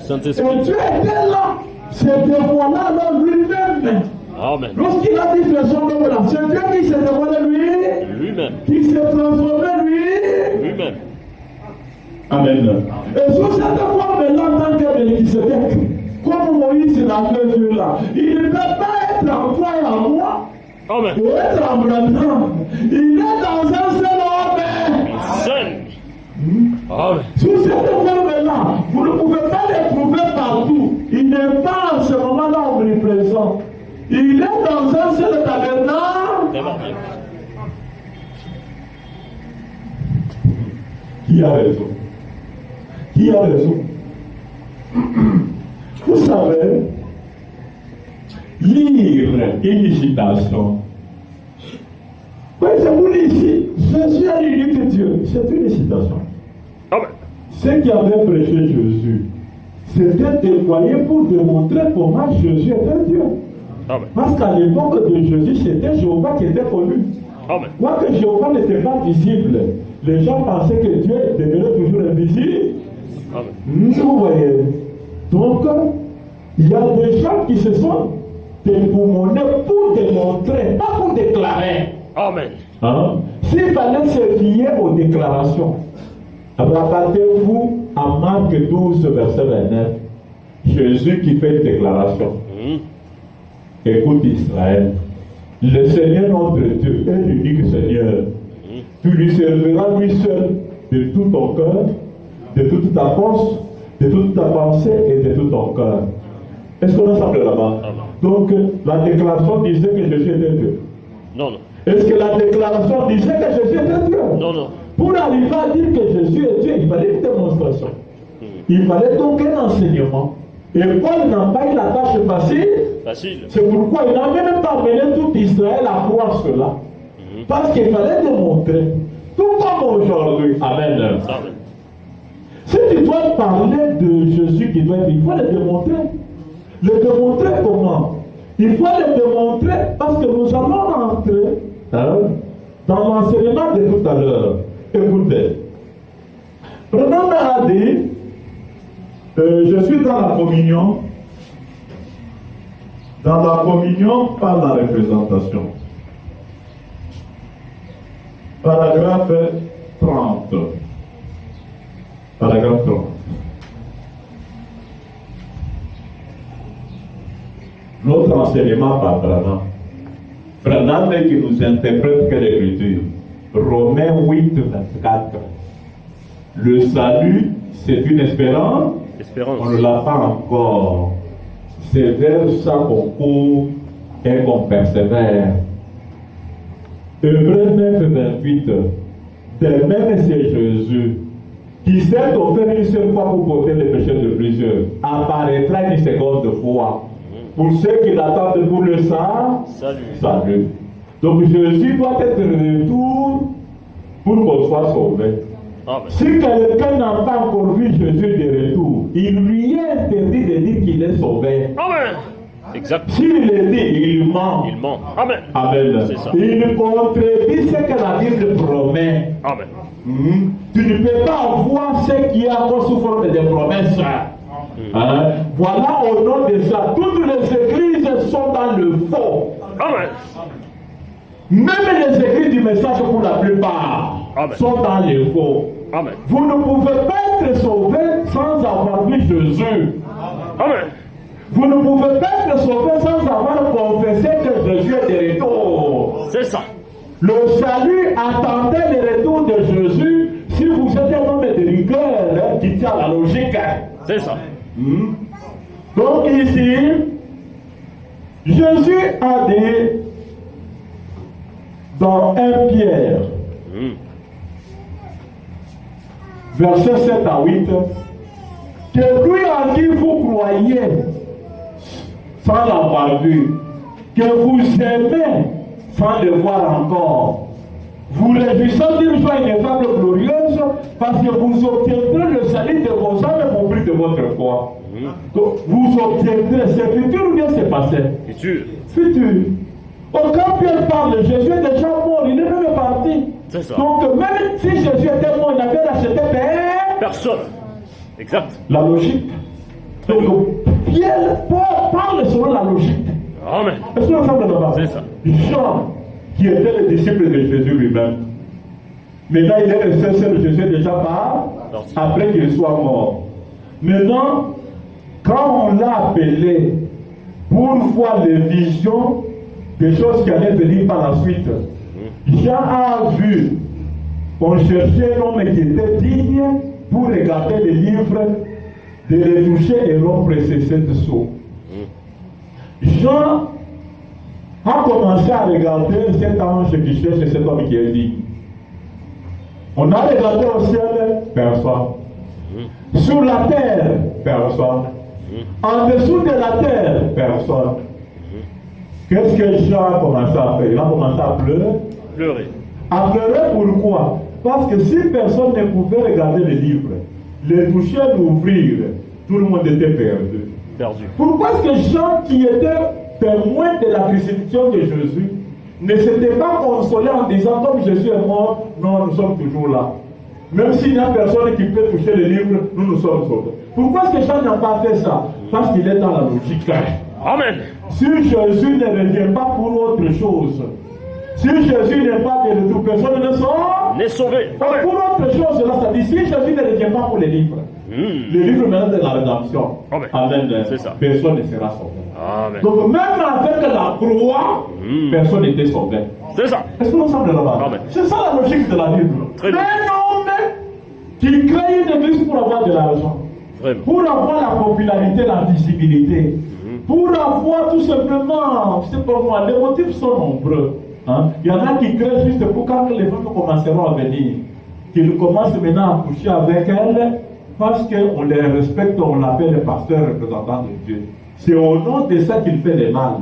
Saint-Esprit. Et Dieu était là, se dévoila dans lui-même. Amen. Lorsqu'il a dit faisons l'homme là, c'est Dieu qui se dévoilait Lui-même. qui se transformait Lui-même. Amen. Et sur cette forme-là, en tant que Melchisédek, comme Moïse l'a fait vu là, il ne peut pas être en toi et en moi. Amen. Il est en Branham. Il est dans un seul homme. Seul. Amen. Sous cette forme-là, vous ne pouvez pas le trouver partout. Il n'est pas en ce moment-là omniprésent. Il est dans un seul tabernacle. Qui a raison? Qui a raison? Vous savez, lire une citation. Oui, je vous lis ici. Jésus a l'unique Dieu. C'est une citation. Amen. Ce qui avait prêché Jésus, c'était déployé pour démontrer comment Jésus était Dieu. Amen. Parce qu'à l'époque de Jésus, c'était Jéhovah qui était connu. Amen. Quoique Jéhovah n'était pas visible, les gens pensaient que Dieu demeurait toujours invisible. Amen. Vous voyez. Donc, il y a des gens qui se sont déboumonnés pour démontrer, pas pour déclarer. Amen. Hein? S'il fallait se fier aux déclarations, rapportez-vous à Marc 12, verset 29. Jésus qui fait une déclaration. Écoute Israël, le Seigneur notre Dieu est l'unique Seigneur. Tu lui serviras lui seul de tout ton cœur, de toute ta force, de toute ta pensée et de tout ton cœur. Est-ce qu'on ensemble là-bas? Donc, la déclaration disait que Jésus était Dieu. Non, non. Est-ce que la déclaration disait que Jésus était Dieu? Non, non. Pour arriver à dire que Jésus est Dieu, il fallait une démonstration. Il fallait donc un enseignement. Et Paul n'a pas eu la tâche facile. Facile. C'est pourquoi il n'a même pas amené tout Israël à croire cela. Parce qu'il fallait démontrer. Tout comme aujourd'hui. Amen. Amen. Si tu dois parler de Jésus qui doit être, il faut le démontrer. Le démontrer comment? Il faut le démontrer parce que nous allons rentrer dans l'enseignement de tout à l'heure. Écoutez. Prenons à dire, je suis dans la communion. Dans la communion par la représentation. Paragraphe 30. Paragraphe 30. Notre enseignement par Branham. Branham qui nous interprète que l'écriture. Romains 8, 24. Le salut, c'est une espérance. On ne l'a pas encore. C'est vers ça qu'on court et qu'on persévère. Hébreux 9, 28. De même, c'est Jésus qui s'est offert une seule fois pour porter les péchés de plusieurs. Apparaîtra une seconde fois pour ceux qui l'attendent pour le salut. Donc Jésus doit être de retour pour qu'on soit sauvé. Amen. Si quelqu'un n'a pas encore vu Jésus de retour, il lui est interdit de dire qu'il est sauvé. Amen. Exact. S'il le dit, il ment. Il ment. Amen. Amen. C'est ça. Il contredit ce que la Bible promet. Amen. Tu ne peux pas voir ce qui est encore sous forme de promesses. Voilà au nom de ça. Toutes les églises sont dans le faux. Amen. Même les églises du message pour la plupart sont dans le faux. Amen. Vous ne pouvez pas être sauvé sans avoir vu Jésus. Amen. Vous ne pouvez pas être sauvé sans avoir confessé que Jésus est de retour. C'est ça. Le salut attendait le retour de Jésus si vous êtes un homme de rigueur qui tient la logique. C'est ça. Donc ici, Jésus a dit dans 1 Pierre, verset 7 à 8, que lui en qui vous croyez sans l'avoir vu, que vous aimez sans le voir encore, vous réjouissant d'une joie ineffable glorieuse, parce que vous obtiendrez le salut de vos âmes au prix de votre foi. Donc, vous obtiendrez, c'est futur ou bien c'est passé? Futur. Futur. Donc, quand Pierre parle, Jésus est déjà mort, il est même parti. C'est ça. Donc, même si Jésus était mort, il n'avait racheté personne. Exact. La logique. Donc, Pierre parle selon la logique. Amen. Est-ce qu'on ensemble là-bas? C'est ça. Jean, qui était le disciple de Jésus lui-même. Maintenant, il est resté seul, Jésus est déjà part, après qu'il soit mort. Maintenant, quand on l'a appelé pour voir les visions des choses qui allaient venir par la suite, Jean a vu, on cherchait un homme qui était digne pour regarder les livres, de les toucher et rompre ses 7 sceaux. Jean a commencé à regarder cet ange qui cherche cet homme qui est digne. On a regardé au ciel, personne. Sur la terre, personne. En dessous de la terre, personne. Qu'est-ce que Jean a commencé à faire? Il a commencé à pleurer. Pleurer. À pleurer pourquoi? Parce que si personne ne pouvait regarder les livres, les toucher, l'ouvrir, tout le monde était perdu. Pourquoi est-ce que Jean, qui était témoin de la crucifixion de Jésus, ne s'était pas consolé en disant comme Jésus est mort, non, nous sommes toujours là. Même s'il n'y a personne qui peut toucher les livres, nous sommes sauvés. Pourquoi est-ce que Jean n'a pas fait ça? Parce qu'il est dans la logique. Amen. Si Jésus ne revient pas pour autre chose, si Jésus n'est pas de retour, personne ne sort. N'est sauvé. Pour autre chose, là, ça dit, si Jésus ne revient pas pour les livres, les livres maintenant de la rédemption, amen. C'est ça. Personne ne sera sauvé. Amen. Donc même avec la croix, personne n'était sauvé. C'est ça. Est-ce que nous sommes là-bas? C'est ça la logique de la Bible. Un homme qui crée une église pour avoir de l'argent, pour avoir la popularité, la visibilité, pour avoir tout simplement, je sais pas moi, les motifs sont nombreux. Hein? Il y en a qui créent juste pour quand les femmes commenceront à venir, qu'ils commencent maintenant à coucher avec elles, parce qu'on les respecte, on l'appelle les pasteurs représentants de Dieu. C'est au nom de ça qu'il fait le mal.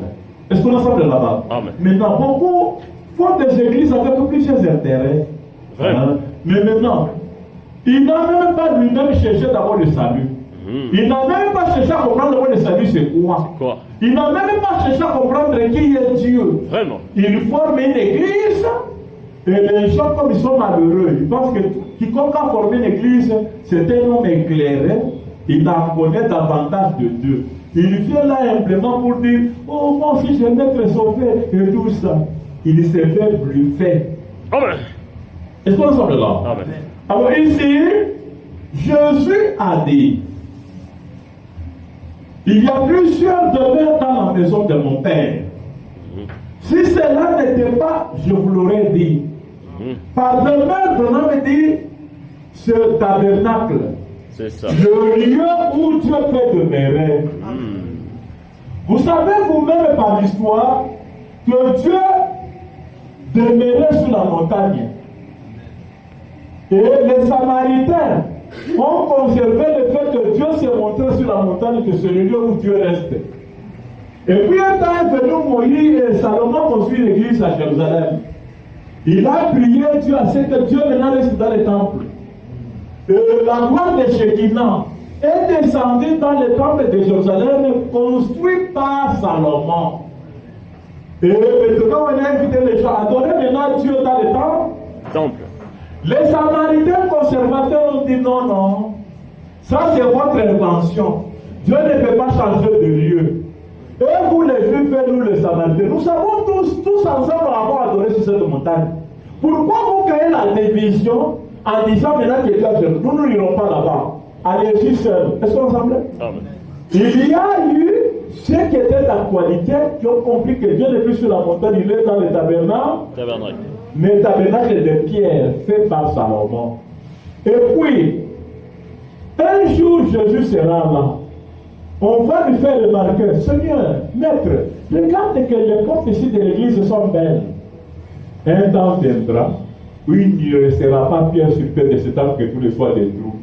Est-ce qu'on ensemble là-bas? Amen. Maintenant, beaucoup font des églises avec plusieurs intérêts. Hein? Mais maintenant, il n'a même pas lui-même cherché d'abord le salut. Il n'a même pas cherché à comprendre le salut, c'est quoi? Il n'a même pas cherché à comprendre qui est Dieu. Vraiment. Il forme une église, et les gens, comme ils sont malheureux, ils pensent que quiconque a formé une église, c'est un homme éclairé, il en connaît davantage de Dieu. Il vient là simplement pour dire, oh, moi aussi je vais être sauvé, et tout ça. Il s'est fait bluffer. Amen. Est-ce qu'on semble là? Amen. Alors ici, Jésus a dit, il y a plusieurs demeures dans la maison de mon Père. Si cela n'était pas, je vous l'aurais dit. Par demeure, on avait dit, ce tabernacle. C'est ça. Le lieu où Dieu peut demeurer. Vous savez vous-même par l'histoire que Dieu demeurait sur la montagne. Et les Samaritains ont conservé le fait que Dieu s'est montré sur la montagne, que c'est le lieu où Dieu reste. Et puis un temps est venu Moïse et Salomon construit l'église à Jérusalem. Il a prié Dieu à ce que Dieu maintenant reste dans le temple. La gloire de Shekinah est descendue dans le temple de Jérusalem construit par Salomon. Et maintenant on a invité les gens à adorer maintenant Dieu dans le temple. Les Samaritains conservateurs ont dit non, non, ça c'est votre invention. Dieu ne peut pas changer de lieu. Et vous les Juifs et nous les Samaritains, nous savons tous ensemble avoir adoré sur cette montagne. Pourquoi vous créez la division en disant maintenant que Dieu, nous n'irons pas là-bas. Allez-y seuls. Est-ce qu'on semble? Il y a eu ceux qui étaient d'actualité qui ont compris que Dieu n'est plus sur la montagne, il est dans le tabernacle. Mais le tabernacle de pierre fait par Salomon. Et puis, un jour Jésus sera là. On va lui faire remarquer, Seigneur, Maître, regarde que les portes ici de l'église sont belles. Un temps viendra où il ne restera pas pierre sur pierre de ce temple que tous les soirs des trous.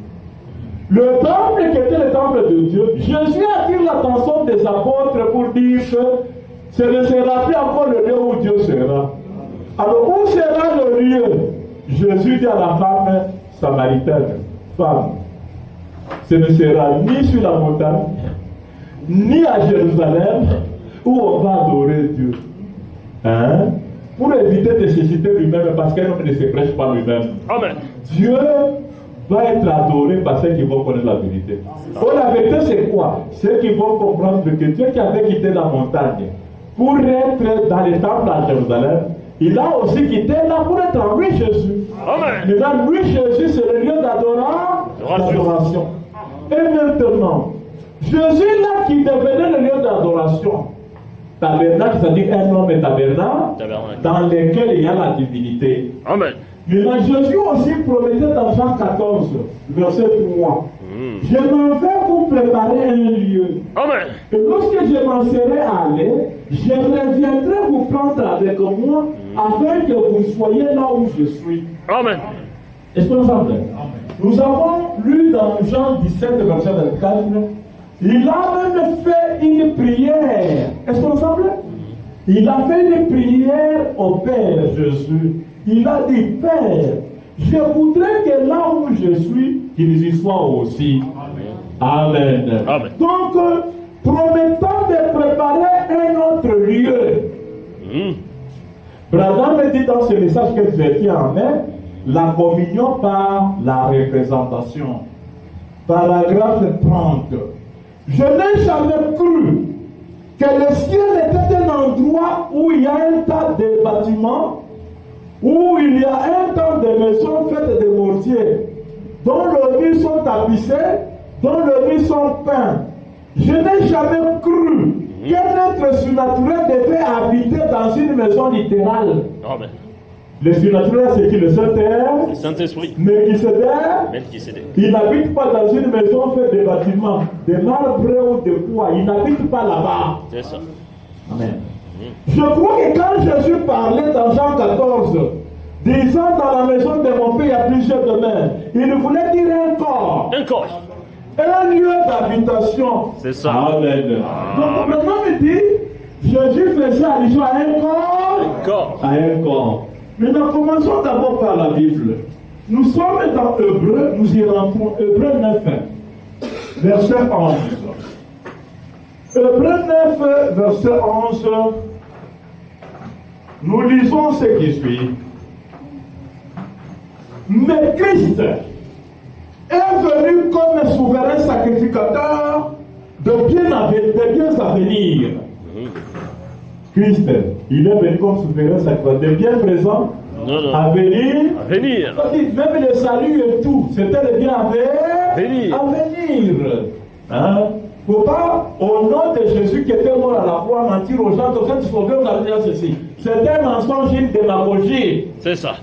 Le temple qui était le temple de Dieu, Jésus attire l'attention des apôtres pour dire que ce ne sera plus encore le lieu où Dieu sera. Alors où sera le lieu? Jésus dit à la femme samaritaine, femme, ce ne sera ni sur la montagne, ni à Jérusalem, où on va adorer Dieu. Hein? Pour éviter de se citer lui-même, parce qu'un homme ne se prêche pas lui-même. Amen. Dieu va être adoré par ceux qui vont connaître la vérité. Oh, la vérité c'est quoi? Ceux qui vont comprendre que Dieu qui avait quitté la montagne pour être dans les temples à Jérusalem, il a aussi quitté là pour être en lui Jésus. Amen. Mais là, lui Jésus, c'est le lieu d'adoration. Et maintenant, Jésus là qui devenait le lieu d'adoration, tabernacle, c'est-à-dire un homme et tabernacle, dans lequel il y a la divinité. Amen. Mais Jésus aussi promettait dans Jean 14, verset 3. Je m'en vais vous préparer un lieu. Amen. Et lorsque je m'en serai allé, je reviendrai vous prendre avec moi, afin que vous soyez là où je suis. Amen. Est-ce que nous sommes? Nous avons lu dans Jean 17, verset 24, il a même fait une prière. Est-ce que nous sommes? Il a fait une prière au Père Jésus. Il a dit, Père, je voudrais que là où je suis, qu'ils y soient aussi. Amen. Amen. Donc, promettons de préparer un autre lieu. Branham me dit dans ce message que je tiens en main, la communion par la représentation. Paragraphe 30. Je n'ai jamais cru que le ciel était un endroit où il y a un tas de bâtiments, où il y a un tas de maisons faites de mortier, dont les murs sont tapissés, dont les murs sont peints. Je n'ai jamais cru qu'un être surnaturel devait habiter dans une maison littérale. Amen. Le surnaturel, c'est qui? Le Saint-Père. Le Saint-Esprit. Melchisédek. Il n'habite pas dans une maison faite de bâtiments, de marbre ou de bois. Il n'habite pas là-bas. C'est ça. Amen. Je crois que quand Jésus parlait dans Jean 14, disant dans la maison de mon Père il y a plusieurs domaines, il voulait dire un corps. Un corps. Un lieu d'habitation. C'est ça. Amen. Donc maintenant, il dit, Jésus faisait allusion à un corps. Un corps. À un corps. Maintenant, commençons d'abord par la Bible. Nous sommes dans Hébreux, nous y rentrons. Hébreux 9, verset 11. Hébreux 9, verset 11. Nous lisons ce qui suit. Mais Christ est venu comme un souverain sacrificateur de biens à venir. Christ, il est venu comme souverain sacrificateur de biens présents à venir. À venir. Même le salut et tout, c'était le bien à venir. Hein? Faut pas, au nom de Jésus qui était mort à la croix, mentir aux gens, comme ça, tu sauves, vous allez dire ceci. C'est un mensonge, une démagogie. C'est ça.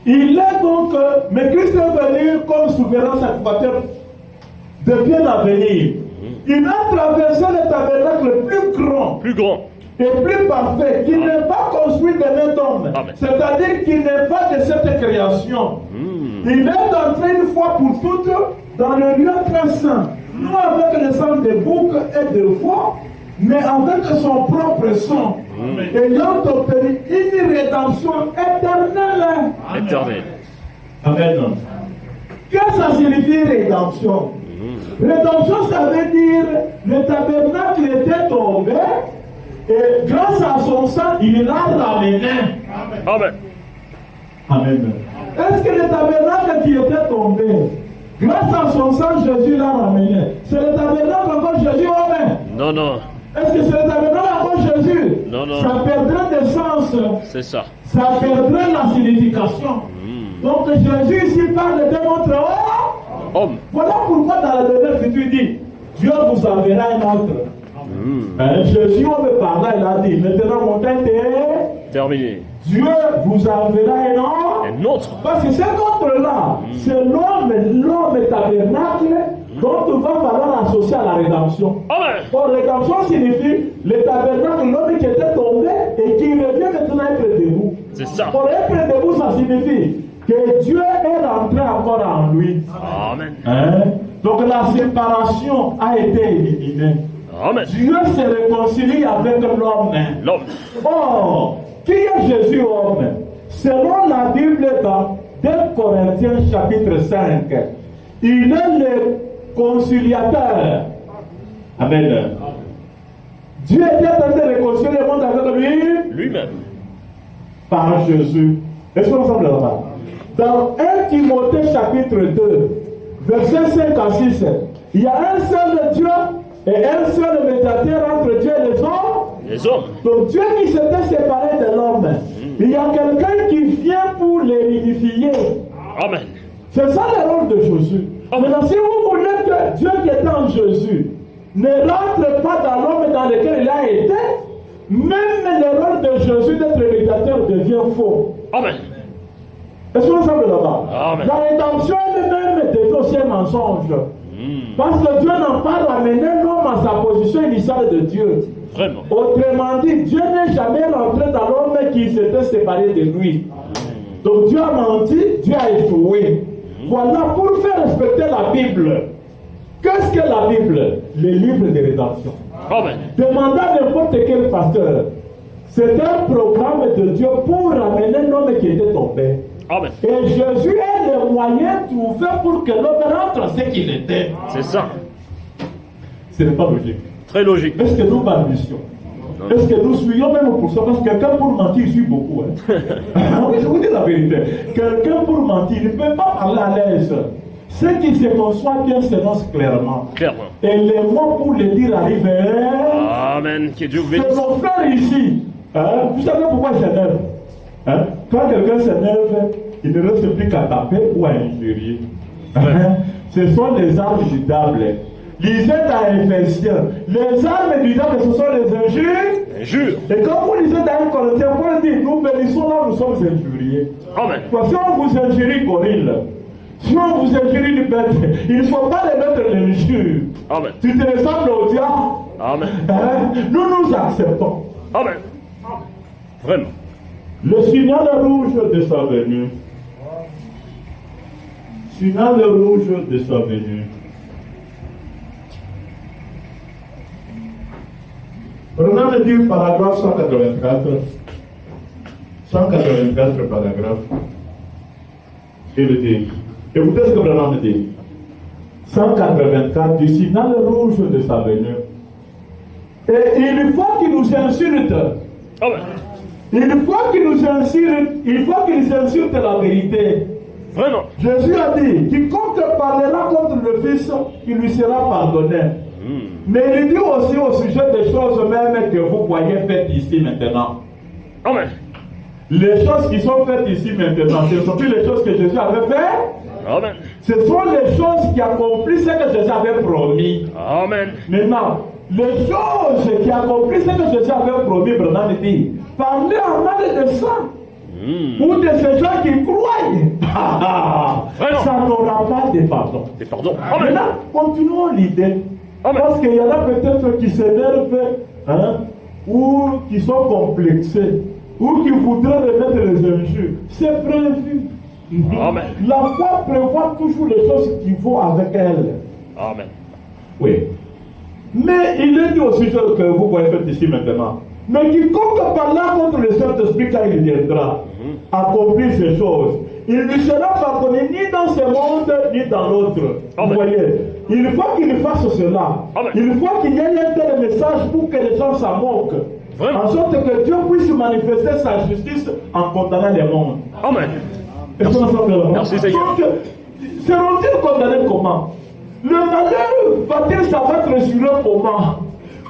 Il est donc, mais Christ est venu comme souverain sacrificateur de bien à venir. Il a traversé le tabernacle plus grand et plus parfait, qui n'est pas construit de main d'homme. C'est-à-dire qu'il n'est pas de cette création. Il est entré une fois pour toutes dans le lieu très saint, non avec le sang de bouc et de veau, mais avec son propre sang, ayant obtenu une rédemption éternelle. Amen. Qu'est-ce que ça signifie rédemption? Rédemption, ça veut dire le tabernacle était tombé et grâce à son sang, il l'a ramené. Amen. Amen. Est-ce que le tabernacle qui était tombé, grâce à son sang, Jésus l'a ramené? C'est le tabernacle encore Jésus? Amen. Non, non. Est-ce que c'est le tabernacle encore Jésus? Non, non. Ça perdrait de sens. C'est ça. Ça perdrait la signification. Donc Jésus ici parle de notre homme. Voilà pourquoi dans la dernière future il dit, Dieu vous enverra un autre. Jésus, on me parlait, il a dit, maintenant mon temps est terminé. Dieu vous enverra un autre. Parce que cet autre-là, c'est l'homme tabernacle dont il va falloir associer à la rédemption. Or, rédemption signifie le tabernacle, l'homme qui était tombé et qui revient maintenant être debout. C'est ça. Pour être debout, ça signifie que Dieu est rentré encore en lui. Amen. Donc la séparation a été éliminée. Amen. Dieu se réconcilie avec l'homme. Oh, qui est Jésus homme? Selon la Bible dans 2 Corinthiens chapitre 5, il est le conciliateur. Amen. Dieu était en train de réconcilier le monde avec lui-même. Par Jésus. Est-ce qu'on semble là-bas? Dans 1 Timothée chapitre 2, versets 5 à 6, il y a un seul Dieu et un seul médiateur entre Dieu et les hommes. Donc Dieu qui s'était séparé de l'homme, il y a quelqu'un qui vient pour l'unifier. Amen. C'est ça le rôle de Jésus. Maintenant, si vous voulez que Dieu qui est en Jésus ne rentre pas dans l'homme dans lequel il a été, même le rôle de Jésus d'être médiateur devient faux. Amen. Est-ce qu'on semble là-bas? La rédemption elle-même devient aussi un mensonge. Parce que Dieu n'a pas ramené l'homme à sa position initiale de Dieu. Vraiment. Autrement dit, Dieu n'est jamais rentré dans l'homme qui s'était séparé de lui. Donc Dieu a menti, Dieu a échoué. Voilà pour faire respecter la Bible. Qu'est-ce que la Bible? Les livres de rédemption. Amen. Demandez à n'importe quel pasteur. C'est un programme de Dieu pour ramener l'homme qui était tombé. Amen. Et Jésus est le moyen trouvé pour que l'homme rentre ce qu'il était. C'est ça. Ce n'est pas logique. Très logique. Est-ce que nous balbutions? Est-ce que nous suivons même pour ça? Parce que quelqu'un pour mentir suit beaucoup. Oui, je vous dis la vérité. Quelqu'un pour mentir, il ne peut pas parler à l'aise. Ce qui se conçoit bien s'énonce clairement. Et les mots pour le dire arrivent. Amen. Que Dieu vous bénisse. C'est mon frère ici. Vous savez pourquoi il s'énerve? Quand quelqu'un s'énerve, il ne reste plus qu'à taper ou à injurier. Ce sont les armes du diable. Lisez à Éphésiens. Les armes du diable, ce sont les injures Injure. Et quand vous lisez dans 1 Corinthiens, Paul dit, nous bénissons là, nous sommes injuriés. Amen. Parce que si on vous injurie, Corinne, si on vous injurie du bête, il ne faut pas les mettre l'injure. Amen. Tu te ressembles au diable. Amen. Hein? Nous acceptons. Amen. Vraiment. Le signal rouge de sa venue. Signal rouge de sa venue. Prenons le dire paragraphe 184. 184 paragraphe. Il dit. Écoutez ce que Branham dit. 184 du signal rouge de sa venue. Et il faut qu'il nous insulte. Amen. Il faut qu'il nous insulte. Il faut qu'il nous insulte la vérité. Vraiment. Jésus a dit, quiconque parlera contre le Fils, il lui sera pardonné. Mais il dit aussi au sujet des choses même que vous voyez faites ici maintenant. Amen. Les choses qui sont faites ici maintenant, ce ne sont plus les choses que Jésus avait faites. Amen. Ce sont les choses qui accomplissent ce que Jésus avait promis. Amen. Maintenant, les choses qui accomplissent ce que Jésus avait promis, Branham dit, parlez en mal de ça. Ou de ces gens qui croient. Ça n'aura pas de pardon. Des pardons. Amen. Maintenant, continuons l'idée. Amen. Parce qu'il y en a peut-être qui s'énervent, hein, ou qui sont complexés, ou qui voudraient remettre les injures. C'est prévu. Amen. La foi prévoit toujours les choses qui vont avec elle. Amen. Oui. Mais il est dit au sujet que vous voyez fait ici maintenant. Mais quiconque parlera contre le Saint-Esprit quand il viendra, accomplir ces choses, il ne sera pardonné ni dans ce monde, ni dans l'autre. Vous voyez, il faut qu'il fasse cela. Amen. Il faut qu'il y ait un tel message pour que les gens s'en moquent. Vraiment. En sorte que Dieu puisse manifester sa justice en condamnant les mondes. Amen. Est-ce qu'on s'en fait là? Merci, Seigneur. Donc, seront-ils condamnés comment? Le malheur va-t-il s'abattre sur eux comment?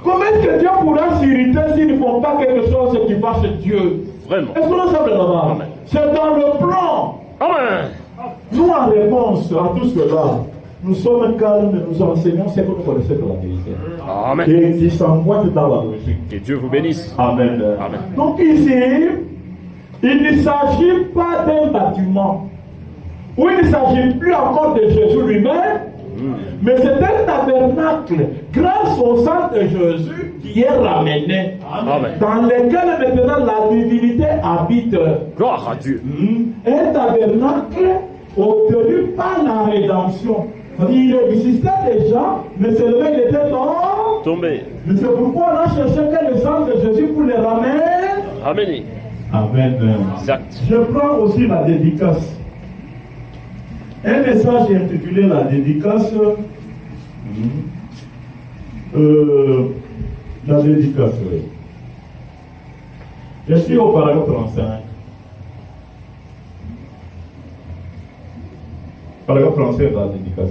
Comment est-ce que Dieu pourra s'irriter s'ils ne font pas quelque chose qui fasse Dieu? Vraiment. Est-ce qu'on semble là-bas? Amen. C'est dans le plan. Amen. Nous, en réponse à tout cela, nous sommes calmes et nous enseignons ce que nous connaissons de la vérité. Amen. Et qui s'emboîte dans la logique. Que Dieu vous bénisse. Amen. Amen. Donc ici, il ne s'agit pas d'un bâtiment. Ou il ne s'agit plus encore de Jésus lui-même. Mais c'est un tabernacle grâce au sang de Jésus qui est ramené. Amen. Dans lequel maintenant la divinité habite. Gloire à Dieu. Un tabernacle obtenu par la rédemption. Il existait déjà, mais seulement il était mort. Tombé. Mais c'est pourquoi on a cherché que le sang de Jésus pour les ramener. Amen. Amen. Exact. Je prends aussi la dédicace. Un message intitulé La dédicace. La dédicace, oui. Je suis au paragraphe 35. Paragraphe 35 de la dédicace.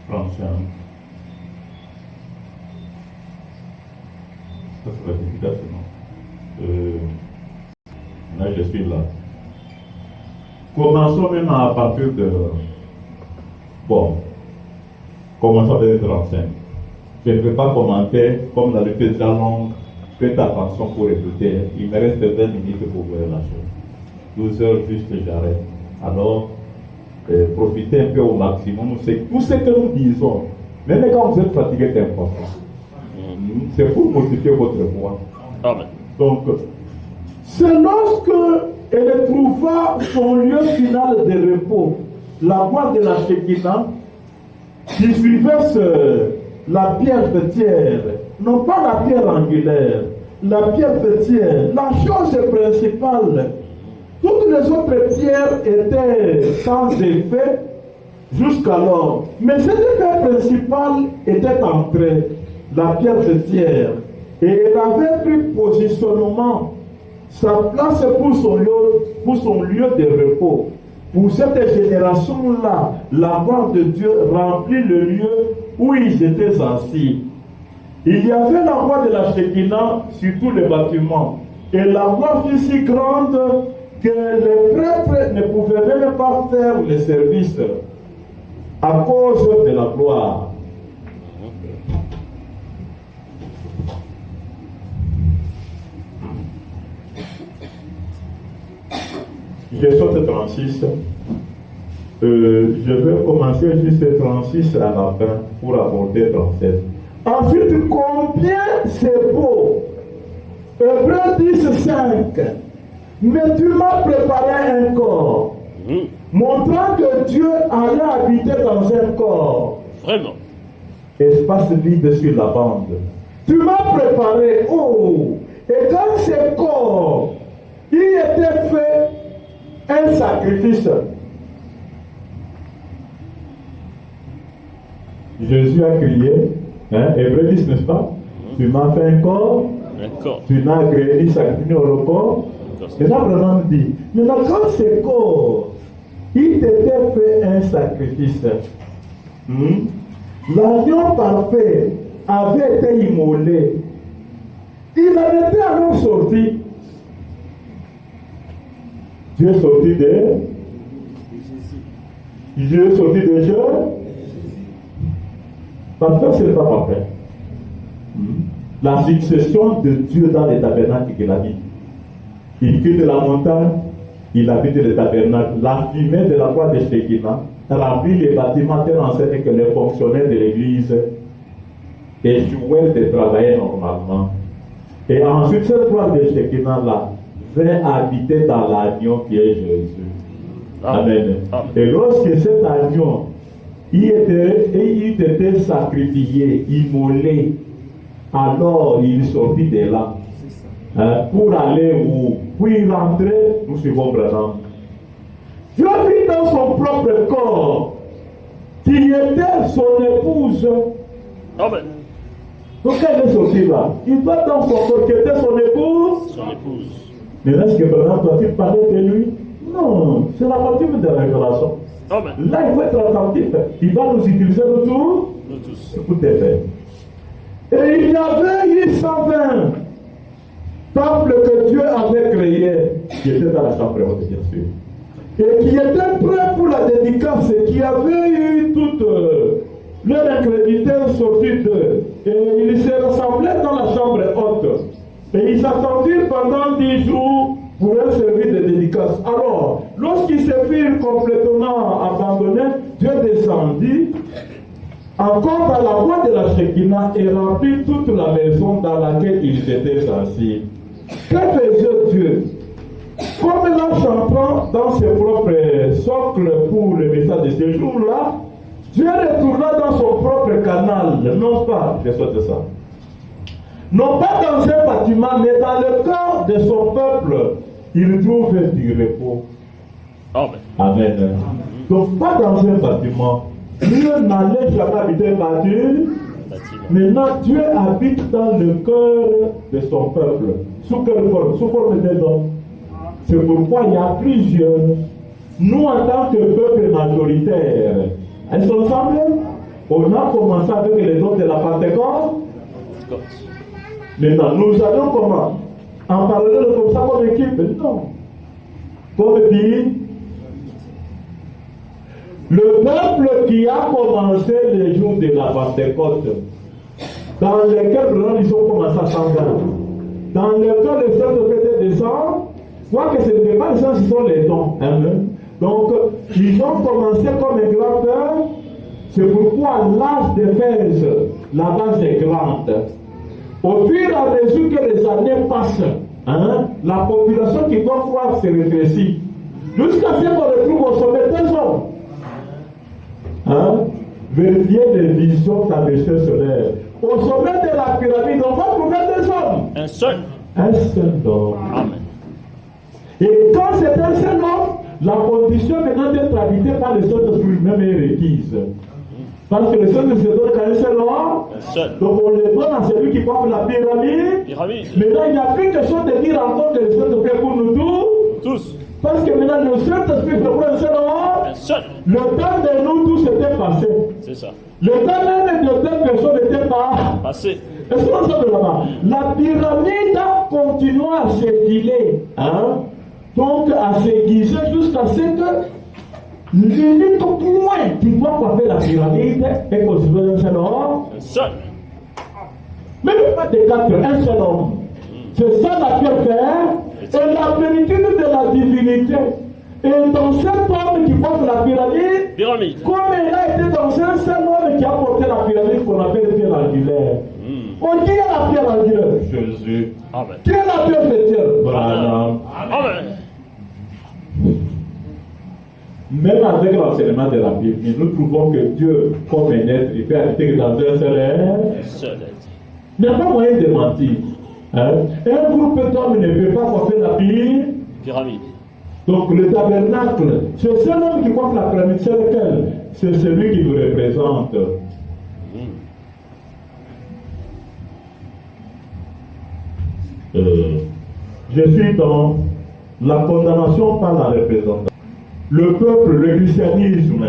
Ça c'est la dédicace, non? Là, je suis là. Commençons même à partir de... Bon, commençons avec le 35. Je ne vais pas commenter, comme la lecture est déjà longue. Faites attention pour écouter. Il me reste 20 minutes pour voir la chose. 12 heures juste, j'arrête. Alors, profitez un peu au maximum. C'est tout ce que nous disons. Même quand vous êtes fatigué, c'est important. C'est pour modifier votre voix. Amen. Donc, c'est lorsque elle trouva son lieu final de repos, la voie de la Shekinah, qui suivait la pierre fêtière, non pas la pierre angulaire, la pierre fêtière, la chose principale. Toutes les autres pierres étaient sans effet jusqu'alors. Mais cette pierre principale était entrée, la pierre fêtière. Et elle avait pris positionnement, sa place pour son lieu de repos. Pour cette génération-là, la gloire de Dieu remplit le lieu où ils étaient assis. Il y avait la gloire de la Shekinah sur tous les bâtiments. Et la gloire fut si grande que les prêtres ne pouvaient même pas faire le service. à cause de la gloire. Je saute 36. Je vais commencer juste 36 à la fin pour aborder 37. Ensuite, combien c'est beau. Hébreux 10:5. Mais tu m'as préparé un corps, montrant que Dieu allait habiter dans un corps. Vraiment. Espace vide sur la bande. Tu m'as préparé, oh, et quand ce corps, il était fait un sacrifice. Jésus a crié, Hébreux 10, n'est-ce pas? Tu m'as fait un corps, tu n'as agréé ni sacrifié au corps. Et là, Abraham dit, maintenant quand ce corps, il t'était fait un sacrifice, l'agneau parfait avait été immolé. Il en était alors sorti. Dieu est sorti de Dieu est sorti de Dieu. Parfait, ce n'est pas parfait. La succession de Dieu dans les tabernacles qu'il habite. Il quitte la montagne, il habite le tabernacle. La fumée de la croix de Shekinah remplit les bâtiments tels en sorte que les fonctionnaires de l'église échouaient de travailler normalement. Et ensuite, cette croix de Shekinah-là va habiter dans l'agneau qui est Jésus. Amen. Amen. Et lorsque cet agneau il était sacrifié, immolé, alors il sortit de là. Pour aller où? Pour y rentrer, nous suivons Branham. Dieu vit dans son propre corps, qui était son épouse. Amen. Donc elle est sortie là. Il doit dans son corps qui était son épouse. Son épouse. Mais est-ce que Branham doit-il parler de lui? Non, c'est la partie de la révélation. Amen. Là, il faut être attentif. Il va nous utiliser autour. Nous tous. Tout est fait. Et il y avait 120 temples que Dieu avait créés, qui étaient dans la chambre haute, bien sûr, et qui étaient prêts pour la dédicace, qui avaient eu toute leur incrédulité sortie d'eux. Et ils se rassemblaient dans la chambre haute. Et ils attendirent pendant 10 jours pour un service de dédicace. Alors, lorsqu'ils se firent complètement abandonnés, Dieu descendit encore dans la voie de la Shekinah et remplit toute la maison dans laquelle ils étaient assis. Que faisait Dieu? Comme là, chantant dans ses propres socles pour le message de ce jour-là, Dieu retourna dans son propre canal, non pas, je souhaite ça, non pas dans un bâtiment, mais dans le cœur de son peuple, il trouve du repos. Amen. Amen. Donc, pas dans un bâtiment. Dieu n'allait jamais habiter un bâtiment. Maintenant, Dieu habite dans le cœur de son peuple. Sous quelle forme? Sous forme des hommes. C'est pourquoi il y a plusieurs. Nous, en tant que peuple majoritaire, est-ce qu'on ensemble? On a commencé avec les dons de la Pentecôte. Maintenant, nous allons comment? En parler comme ça comme équipe? Non. Comme dit, le peuple qui a commencé les jours de la Pentecôte, dans lesquels ils ont commencé à s'engager, dans lesquels les Saint-Esprit descend, soit que ce n'est pas les gens qui sont les dons. Donc, ils ont commencé comme un grand peuple. C'est pourquoi l'âge d'Éphèse, la base est grande. Au fur et à mesure que les années passent, la population qui doit croire se rétrécit. Jusqu'à ce qu'on retrouve au sommet des hommes. Vérifiez les visions de la l'échelle solaire. Au sommet de la pyramide, on va trouver des hommes. Un seul. Un seul homme. Amen. Et quand c'est un seul homme, la condition maintenant d'être habité par les autres même est requise. Parce que les autres se donnent qu'à un seul homme. Donc on les donne à celui qui porte la pyramide. Maintenant il n'y a plus question de dire encore que les autres fait pour nous tous. Parce que maintenant le Saint-Esprit fait pour un seul homme. Le temps de nous tous était passé. C'est ça. Le temps même de deux personnes n'était pas passé. Est-ce qu'on sort de là-bas? La pyramide a continué à s'épiler. Donc à s'aiguiser jusqu'à ce que L'unique point qui doit coiffer la pyramide est considéré un seul homme. Un seul. Même pas des quatre, un seul homme. C'est ça la pierre fait, et la plénitude de la divinité. Et dans cet homme qui porte la pyramide, comme il a été dans un seul homme qui a porté la pyramide qu'on appelle pierre angulaire. Qui est la pierre angulaire? Jésus. Amen. Qui est la pierre fêtière? Amen. Même avec l'enseignement de la Bible, nous trouvons que Dieu, comme un être, il peut habiter dans un seul être. Il n'y a pas moyen de mentir. Hein? Un groupe d'hommes ne peut pas coiffer la pyramide. Donc le tabernacle, c'est seul homme qui coiffe la pyramide, c'est lequel? C'est celui qui nous représente. Je suis dans la condamnation par la représentation. Le peuple, le christianisme,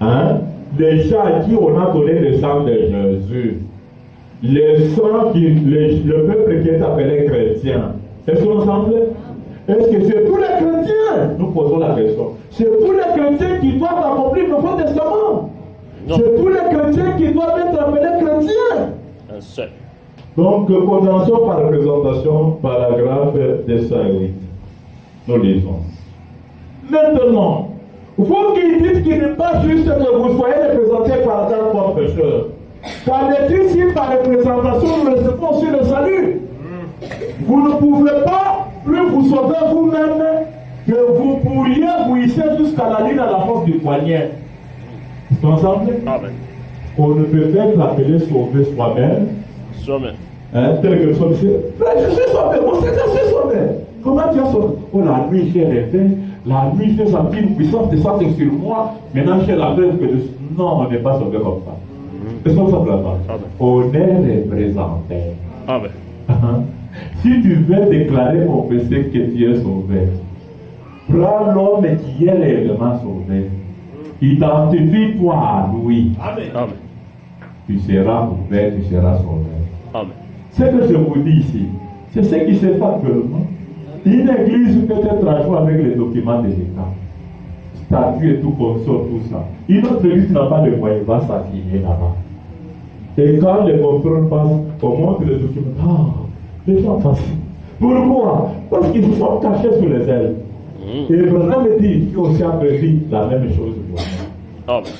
hein? Les gens à qui on a donné le sang de Jésus, le peuple qui est appelé chrétien, est-ce qu'on semble? Est-ce que c'est tous les chrétiens? Nous posons la question. C'est tous les chrétiens qui doivent accomplir le Nouveau Testament. C'est tous les chrétiens qui doivent être appelés chrétiens. Un seul. Donc, condamnation par représentation, paragraphe 208. Nous lisons. Maintenant, vous qui dites qu'il n'est pas juste que vous soyez représenté par Adam comme pécheur, car les si par représentation nous recevons sur le salut. Vous ne pouvez pas plus vous sauver vous-même que vous pourriez vous hisser jusqu'à la ligne à la force du poignet. Est-ce qu'on ensemble? Amen. On ne peut être appelé sauver soi-même. Soi-même. Hein, tel que le somme, frère, je suis sauvé, mon Seigneur, je suis sauvé. Comment tu as sauvé? Oh, la nuit, j'ai rêvé. La nuit, j'ai senti une puissance descendre sur moi. Maintenant, j'ai la preuve que non, on n'est pas sauvé comme ça. C'est ça simplement. On est représenté. Amen. Si tu veux déclarer, confesser que tu es sauvé, prends l'homme qui est réellement sauvé. Identifie-toi à lui. Amen. Tu seras ouvert, tu seras sauvé. Amen. Ce que je vous dis ici, c'est ce qui se fait actuellement. Une église peut être à jour avec les documents de l'État, statuts et tout comme ça, tout ça. Une autre église n'a pas de moyens, va s'affilier là-bas. Et quand les contrôles passent, on montre les documents. Ah, les gens passent. Pourquoi? Parce qu'ils se sont cachés sous les ailes. Et Branham dit qu'il aussi appris la même chose.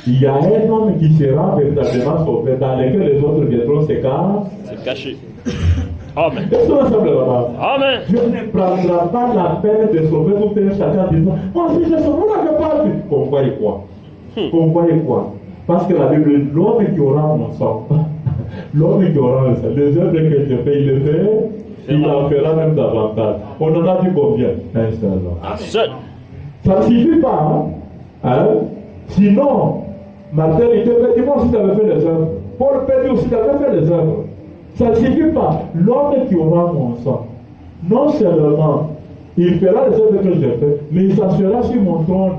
Il y a un homme qui sera véritablement sauvé, dans lequel les autres viendront se cacher. Amen. Amen. Dieu ne prendra pas la peine de sauver tout un chacun en disant, moi si je sauve, vous n'avez pas vu. Qu'on croyait quoi? Qu'on croyait quoi? Parce que la Bible dit, l'homme qui aura mon sang, l'homme qui aura mon sang, les œuvres que je fais, il le fait, il en fera même davantage. On en a vu combien? Un seul homme. Seul. Ça ne suffit pas, hein? Sinon, Martin, il te dit, dis-moi si tu avais fait les œuvres. Paul peut dire aussi, tu avais fait les œuvres. Ça ne suffit pas. L'homme qui aura mon sang, non seulement il fera les œuvres que j'ai fait, mais il s'assurera sur mon trône.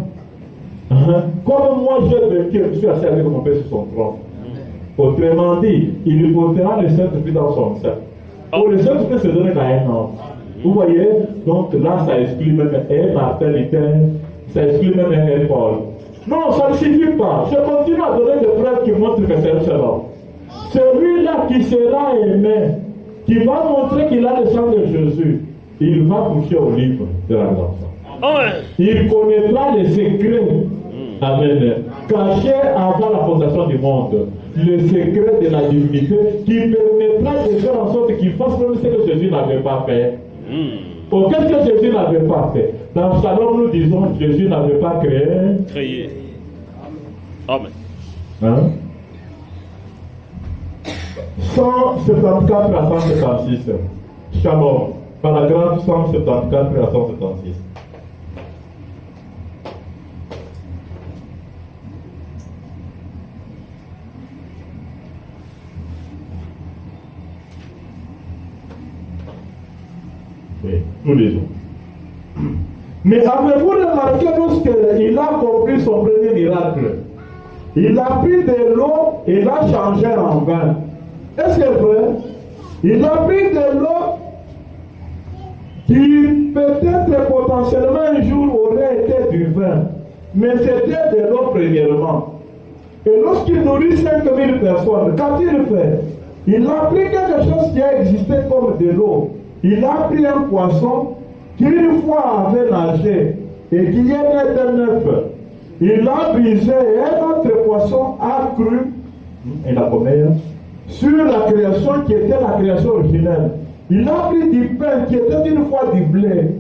Comme moi j'ai vécu, je suis assis avec mon Père sur son trône. Autrement dit, il portera le Saint-Esprit dans son sein. Pour le Saint-Esprit se donne à un homme. Vous voyez, donc là ça exclut même un Martin Luther, ça exclut même un Paul. Non, ça ne suffit pas. Je continue à donner des preuves qui montrent que c'est un seul homme. Celui-là qui sera aimé, qui va montrer qu'il a le sang de Jésus, il va toucher au livre de la rédemption. Il connaîtra les secrets, amen, cachés avant la fondation du monde, le secret de la divinité qui permettra de faire en sorte qu'il fasse même ce que Jésus n'avait pas fait. Oh, qu'est-ce que Jésus n'avait pas fait? Dans le salon, nous disons Jésus n'avait pas créé. Amen. Hein? 174 à 176. Shalom. Paragraphe 174 à 176. Oui, nous lisons. Mais avez-vous remarqué lorsqu'il a accompli son premier miracle? Il a pris de l'eau et l'a changé en vin. Est-ce que c'est vrai? Il a pris de l'eau qui peut-être potentiellement un jour aurait été du vin. mais c'était de l'eau premièrement. Et lorsqu'il nourrit 5000 personnes, qu'est-ce qu'il fait? Il a pris quelque chose qui a existé comme de l'eau. Il a pris un poisson qui une fois avait nagé et qui est né d'un œuf. Il l'a brisé et un autre poisson a cru, et la commère, sur la création qui était la création originelle. Il a pris du pain qui était une fois du blé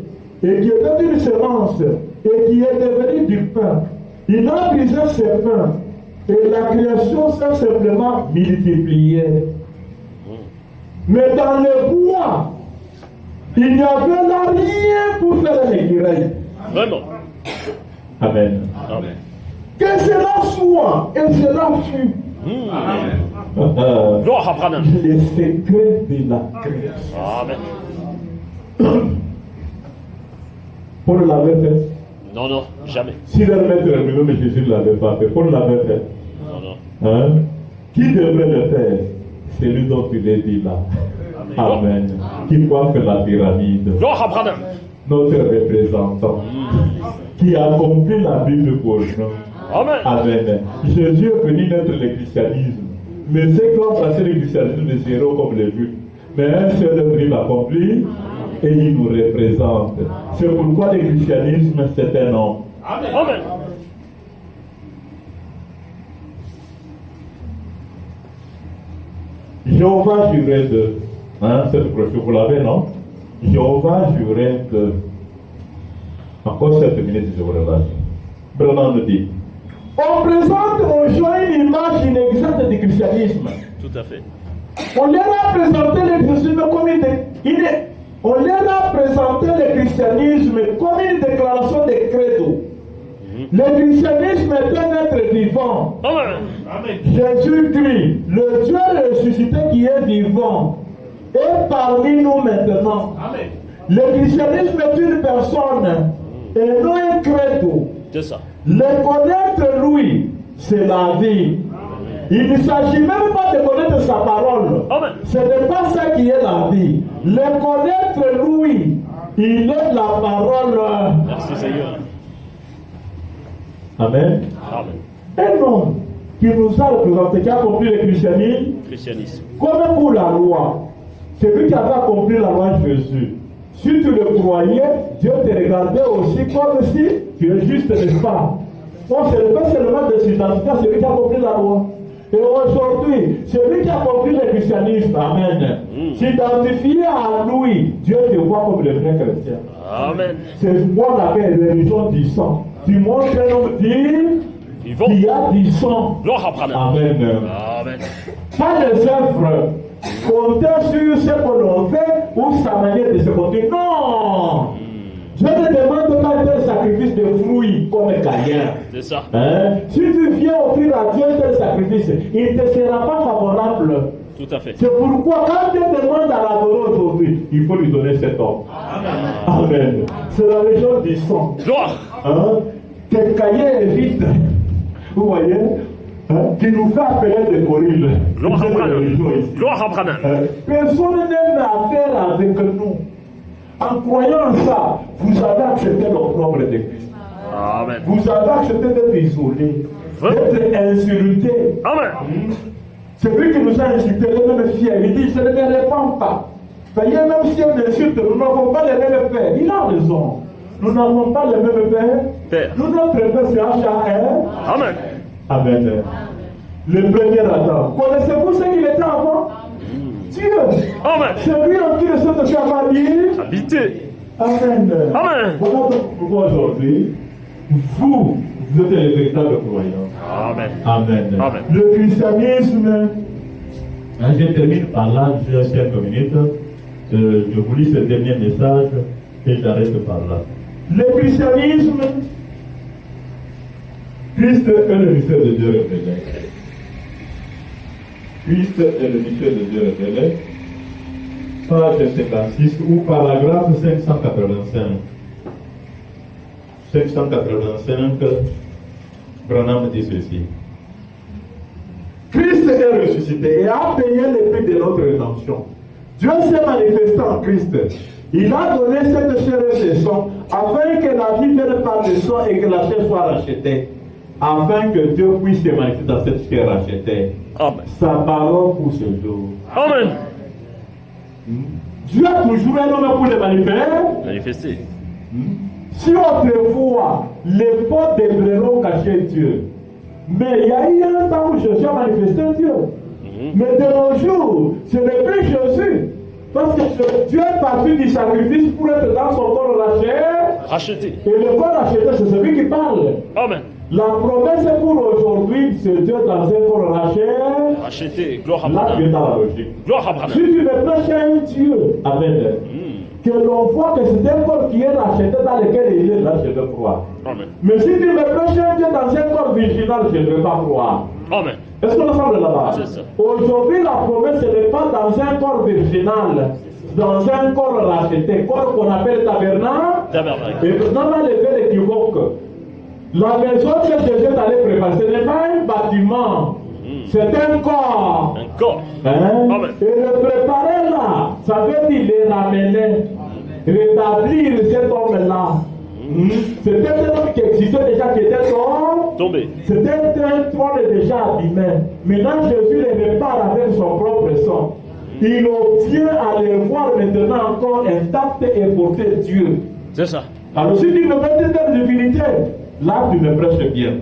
et qui était une semence et qui est devenu du pain. Il a brisé ce pain et la création s'est simplement multipliée. Mais dans le bois, il n'y avait là rien pour faire un écureuil. Vraiment. Amen. Amen. Que cela soit et cela fut. Gloire à Branham. Les secrets de la création. Amen. Paul l'avait fait. Non, non, jamais. Si le maître lui-même Jésus ne l'avait pas fait, Paul l'avait fait. Non, non. Hein? Qui devrait le faire? C'est lui dont il est dit là. Amen. Qui coiffe la pyramide. Gloire à Branham. Notre représentant. Qui accomplit la Bible pour nous. Amen. Amen. Jésus est venu naître le christianisme. Mais ceux qui ont passé le christianisme ne seront comme les vues. Mais un seul œuvre il l'accomplit et il nous représente. C'est pourquoi le christianisme c'est un homme. Amen. Jéhovah jurait de. Cette brochure, vous l'avez, non? Jéhovah jurait de. Encore 7 minutes, je vous relâche. Brennan nous dit. On présente aux gens une image inexacte du christianisme. Tout à fait. On leur a présenté le christianisme comme on leur a présenté le christianisme comme une déclaration de credo. Le christianisme est un être vivant. Amen. Jésus-Christ, le Dieu ressuscité qui est vivant, est parmi nous maintenant. Amen. Le christianisme est une personne et non un credo. C'est ça. Le connaître lui, c'est la vie. Il ne s'agit même pas de connaître sa parole. Amen. Ce n'est pas ça qui est la vie. Le connaître lui, il est la parole. Merci Seigneur. Amen. Amen. Un homme qui nous a représenté, qui a compris le Christianisme. comme pour la loi. C'est lui qui avait accompli la loi de Jésus. Si tu le croyais, Dieu te regardait aussi comme si tu es juste, n'est-ce pas? On se le fait seulement de s'identifier à celui qui a accompli la loi. Et aujourd'hui, celui qui a compris le christianisme, amen, s'identifier à lui, Dieu te voit comme le vrai chrétien. Amen. C'est moi l'appelle religion du sang. Tu montres un homme qui a du sang. Gloire à Branham. Amen. Amen. Pas les œuvres. Compter sur ce que l'on fait ou sa manière de se conduire. Non! Je te demande pas de sacrifice de fruits comme Caïn. C'est ça. Si tu viens offrir à Dieu tel sacrifice, il ne te sera pas favorable. Tout à fait. C'est pourquoi quand Dieu demande à l'adorer aujourd'hui, il faut lui donner cet homme. Amen. Amen. C'est la région du sang. Gloire. Que Caïn évite. Vous voyez? Qui nous fait appeler des gorilles. Gloire à Branham. Gloire à Branham. Personne n'aime affaire avec nous. En croyant ça, vous avez accepté l'opprobre de Christ. Amen. Vous avez accepté d'être isolé, d'être insulté. Amen. C'est lui qui nous a insulté, le même fier. Il dit, je ne me répands pas. D'ailleurs, même si on insulte, nous n'avons pas les mêmes pères. Il a raison. Nous n'avons pas les mêmes pères. Nous, notre père, c'est H.A.R. Amen. Amen. Le premier Adam. Connaissez-vous ce qu'il était avant? Dieu. Amen. C'est lui en qui le Saint-Esprit a dit. Habité. Amen. Amen. Voilà pourquoi aujourd'hui, vous êtes les véritables croyants. Amen. Amen. Amen. Le christianisme, je termine par là, j'ai quelques minutes. Je vous lis ce dernier message et j'arrête par là. Le christianisme, Christ est le mystère de Dieu révélé. Christ est le mystère de Dieu révélé. Page 56 ou paragraphe 585. 585, Branham dit ceci. Christ est ressuscité et a payé le prix de notre rédemption. Dieu s'est manifesté en Christ Il a donné cette chair et ce sang afin que la vie vienne par le sang et que la chair soit rachetée. Afin que Dieu puisse se manifester dans cette chair rachetée. Amen. Sa parole pour ce jour. Amen. Dieu a toujours un homme pour les Manifester. Si autrefois, les potes des blaireaux cachaient Dieu, mais il y a eu un temps où Jésus a manifesté Dieu. Mais de nos jours, ce n'est plus Jésus. Parce que Dieu est parti du sacrifice pour être dans son corps Racheté. Et le corps racheté, c'est celui qui parle. Amen. La promesse pour aujourd'hui, c'est Dieu dans un corps racheté. Racheté. Gloire à Là, tu es Branham. dans la logique. Gloire à Branham. Si tu me prêches un Dieu, Amen, que l'on voit que c'est un corps qui est racheté dans lequel il est, là, je vais croire. Amen. Mais si tu me prêches un Dieu dans un corps virginal, je ne vais pas croire. Amen. Est-ce qu'on ensemble là-bas? C'est ça. Aujourd'hui, la promesse n'est pas dans un corps virginal, dans un corps racheté, corps qu'on appelle tabernacle. Tabernacle. Et dans la levé l'équivoque, la maison que Jésus est allé préparer, ce n'est pas un bâtiment, c'est un corps. Un corps. Hein? Amen. Et le préparer là, ça veut dire les ramener, rétablir cet homme-là. C'était un homme qui existait déjà, qui était Tombé. c'était un trône déjà abîmé. Maintenant, Jésus les répare avec son propre sang. Il obtient à les voir maintenant encore intacts et porter Dieu. C'est ça. Alors, si tu me mets de divinité, là, tu me prêches bien.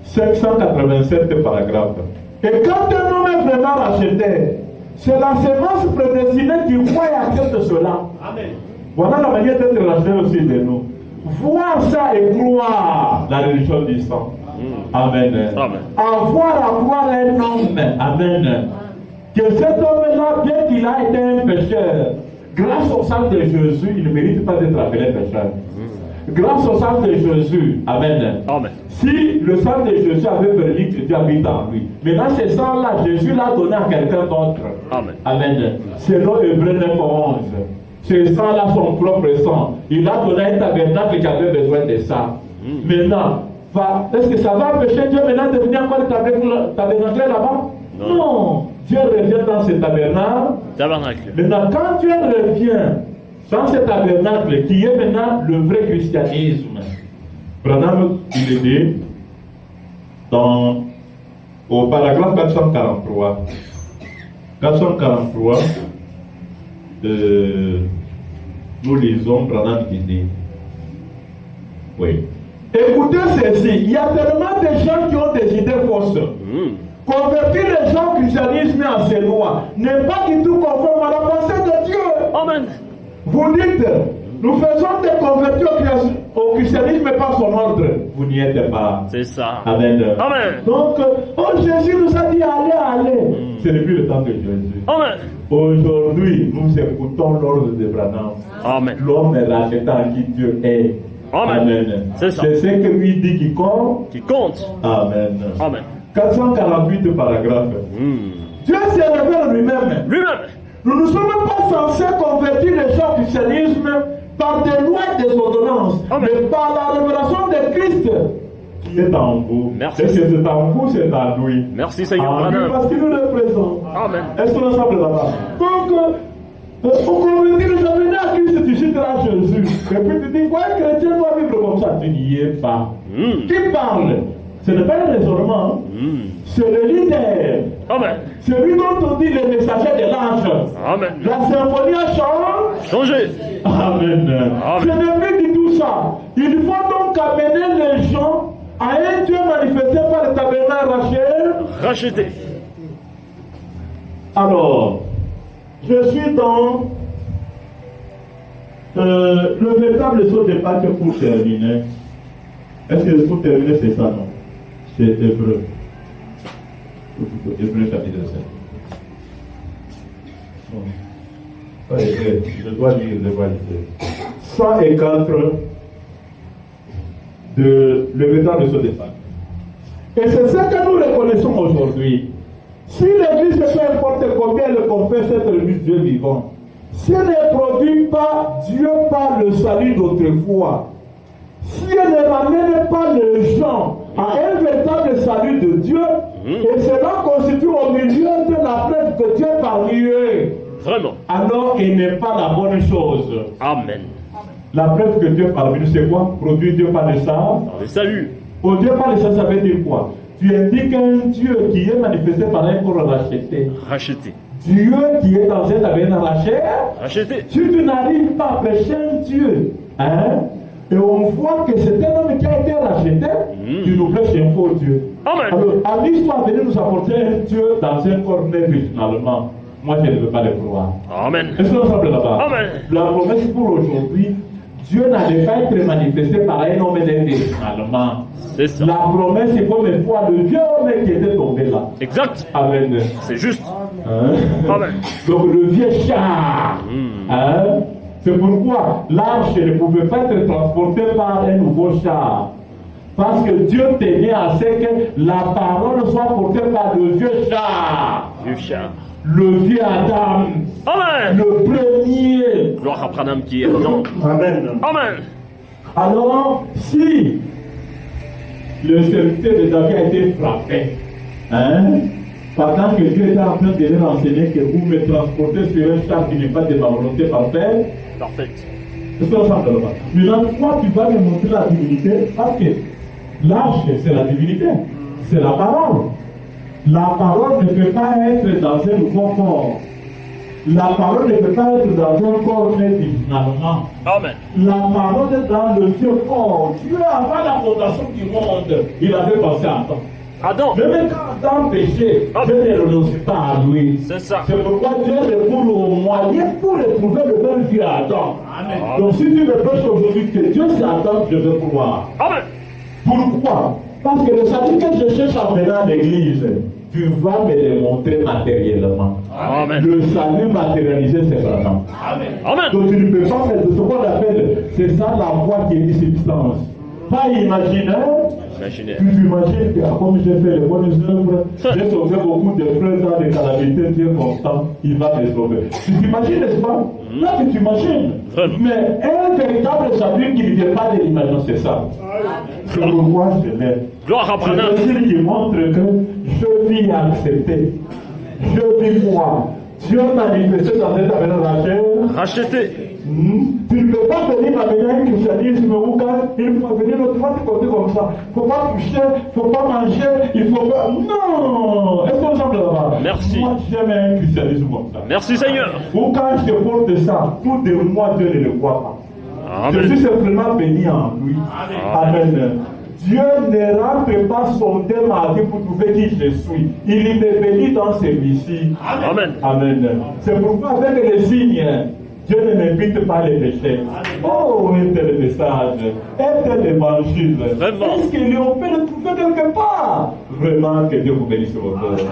587 paragraphes. Et quand un homme est vraiment racheté, c'est la semence prédestinée qui croit et accepte cela. Amen. Voilà la manière d'être racheté aussi de nous. Voir ça et croire la religion du sang. Amen. Amen. Avoir à croire un homme. Amen. Que cet homme-là, bien qu'il a été un pécheur, grâce au sang de Jésus, il ne mérite pas d'être appelé pécheur. Grâce au sang de Jésus, Amen. Amen. Si le sang de Jésus avait permis que Dieu habite en lui, maintenant ce sang-là, Jésus l'a donné à quelqu'un d'autre. Amen. Amen. Selon Hébreux 9:11. Ce sang-là, son propre sang. Il a donné un tabernacle qui avait besoin de ça. Maintenant, est-ce que ça va empêcher Dieu maintenant de venir encore tabernacle là-bas? Non. Dieu revient dans ce tabernacle. Tabernacle. Maintenant, quand Dieu revient dans ce tabernacle qui est maintenant le vrai christianisme, Branham, il est dit au paragraphe 443. 443, nous lisons Branham qui dit, oui. Écoutez ceci, il y a tellement de gens qui ont des idées fausses. Convertir les gens au christianisme et à ses lois n'est pas du tout conforme à la pensée de Dieu. Amen. Vous dites, nous faisons des convertis au christianisme mais pas son ordre. Vous n'y êtes pas. C'est ça. Amen. Amen. Donc, Jésus nous a dit allez. C'est depuis le temps de Jésus. Amen. Aujourd'hui, nous écoutons l'ordre de Branham. Amen. L'homme est racheté en qui Dieu est. Amen. C'est ça. C'est ce que lui dit qui compte. Qui compte. Amen. Amen. 448 paragraphes. Dieu s'est révélé lui-même. Lui-même. Nous ne sommes pas censés convertir les gens au christianisme par des lois et des ordonnances, Amen. mais par la révélation de Christ qui est en vous. Merci. Est-ce que c'est en vous, c'est en lui? Merci Seigneur. En lui, Branham. parce qu'il nous le présente. Amen. Est-ce qu'on ensemble là-bas? Donc, pour convertir les gens, venez à Christ, tu cites à Jésus. Et puis tu dis, ouais, chrétien doit vivre comme ça. Tu n'y es pas. Qui parle? Ce n'est pas un raisonnement. C'est le leader. Amen. Celui dont on dit les messagers de l'ange. Amen. La symphonie a changé. Changez. Amen. Amen. Ce n'est plus du tout ça. Il faut donc amener les gens à un Dieu manifesté par le tabernacle Racheté. Alors, je suis dans le véritable saut de Pâques pour terminer. Est-ce que pour terminer c'est ça, non? C'est Hébreu. Hébreu chapitre 7. Bon. Ouais, je dois lire. 104 de le véritable saut de Pâques. Et c'est ça que nous reconnaissons aujourd'hui. Si l'Église, peu importe combien elle confesse être l'Église Dieu vivant, si elle ne produit pas Dieu par le salut d'autrefois, si elle ne ramène pas les gens à un véritable salut de Dieu, et cela constitue au milieu de la preuve que Dieu est parmi eux. Vraiment. alors elle n'est pas la bonne chose. Amen. La preuve que Dieu est parvenu, c'est quoi? Produit Dieu par le sang. Par le salut. Au Dieu par le sang, ça veut dire quoi? Tu indiques un Dieu qui est manifesté par un corps racheté. Racheté. Dieu qui est dans un tabernacle racheté. Racheté. Si tu n'arrives pas à prêcher un Dieu, hein, et on voit que c'est un homme qui a été racheté, tu nous prêches un faux Dieu. Amen. Alors, à l'histoire, venez nous apporter un Dieu dans un corps neuf finalement. Moi, je ne veux pas le croire. Amen. Est-ce qu'on semble là-bas? Amen. La promesse pour aujourd'hui, Dieu n'allait pas être manifesté par un homme neuf finalement. C'est ça. La promesse, il faut me voir le vieux homme qui était tombé là. Exact. Amen. C'est juste. Hein? Amen. Donc le vieux char. Hein? C'est pourquoi l'arche ne pouvait pas être transportée par un nouveau char. Parce que Dieu tenait à ce que la parole soit portée par le vieux char. Vieux char. Le vieux Adam. Amen. Le premier. Gloire à Branham qui est dedans. Amen. Amen. Alors, si le serviteur de David a été frappé, hein, pendant que Dieu était en train de leur enseigner que vous me transportez sur un char qui n'est pas de ma volonté parfaite, Parfait. est-ce qu'on s'entend là-bas? Maintenant, toi, tu vas me montrer la divinité parce que l'arche, c'est la divinité, c'est la parole. La parole ne peut pas être dans un nouveau corps. La parole ne peut pas être dans un corps net finalement. Amen. La parole est dans le vieux corps. Dieu, avant la fondation du monde, il avait pensé à Adam. Adam. Même quand Adam péchait, Dieu ne renonce pas à lui. C'est ça. C'est pourquoi Dieu recourt au moyen pour retrouver le même vieux Adam. Amen. Donc si tu me prêches aujourd'hui que Dieu c'est Adam, je veux croire. Amen. Pourquoi? Parce que le salut que je cherche en venant à l'église, tu vas me le montrer matériellement. Amen. Le salut matérialisé, c'est vraiment. Amen. Amen. Donc tu ne peux pas faire de ce qu'on appelle, c'est ça la voix qui est une substance. Pas imaginaire. Imaginaire. Tu t'imagines que comme j'ai fait les bonnes œuvres, j'ai sauvé beaucoup de frères dans des calamités, Dieu constant, il va les sauver. Tu t'imagines, n'est-ce pas? Là, tu t'imagines. Vraiment. Mais un véritable salut qui ne vient pas de l'imagination, c'est ça. C'est pourquoi je l'ai. Gloire à C'est Branham. un signe qui montre que je vis accepté. Je vis moi. Dieu manifesté dans cette affaire de la chair. Racheté. Tu ne peux pas venir m'amener un christianisme où quand il faut venir autrement te côté comme ça. Il ne faut pas toucher, il ne faut pas manger, il ne faut pas. Non! Est-ce qu'on semble là-bas? Merci. Moi, j'aime un christianisme comme ça. Merci Seigneur. Ou quand je porte ça, tout de moi, Dieu ne le voit pas. Je Amen. suis simplement béni en lui. Amen. Dieu ne rentre pas sonder ma vie pour trouver qui je suis. Il me bénit dans celui-ci. Amen. Amen. C'est pourquoi avec les signes, Dieu ne m'invite pas les péchés. Oh, un tel message, un tel évangile. Vraiment. Est-ce qu'on peut le trouver quelque part? Vraiment, que Dieu vous bénisse votre cœur.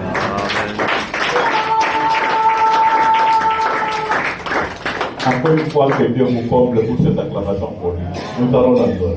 Encore une fois, que Dieu vous comble pour cette acclamation pour lui. Nous allons la gloire.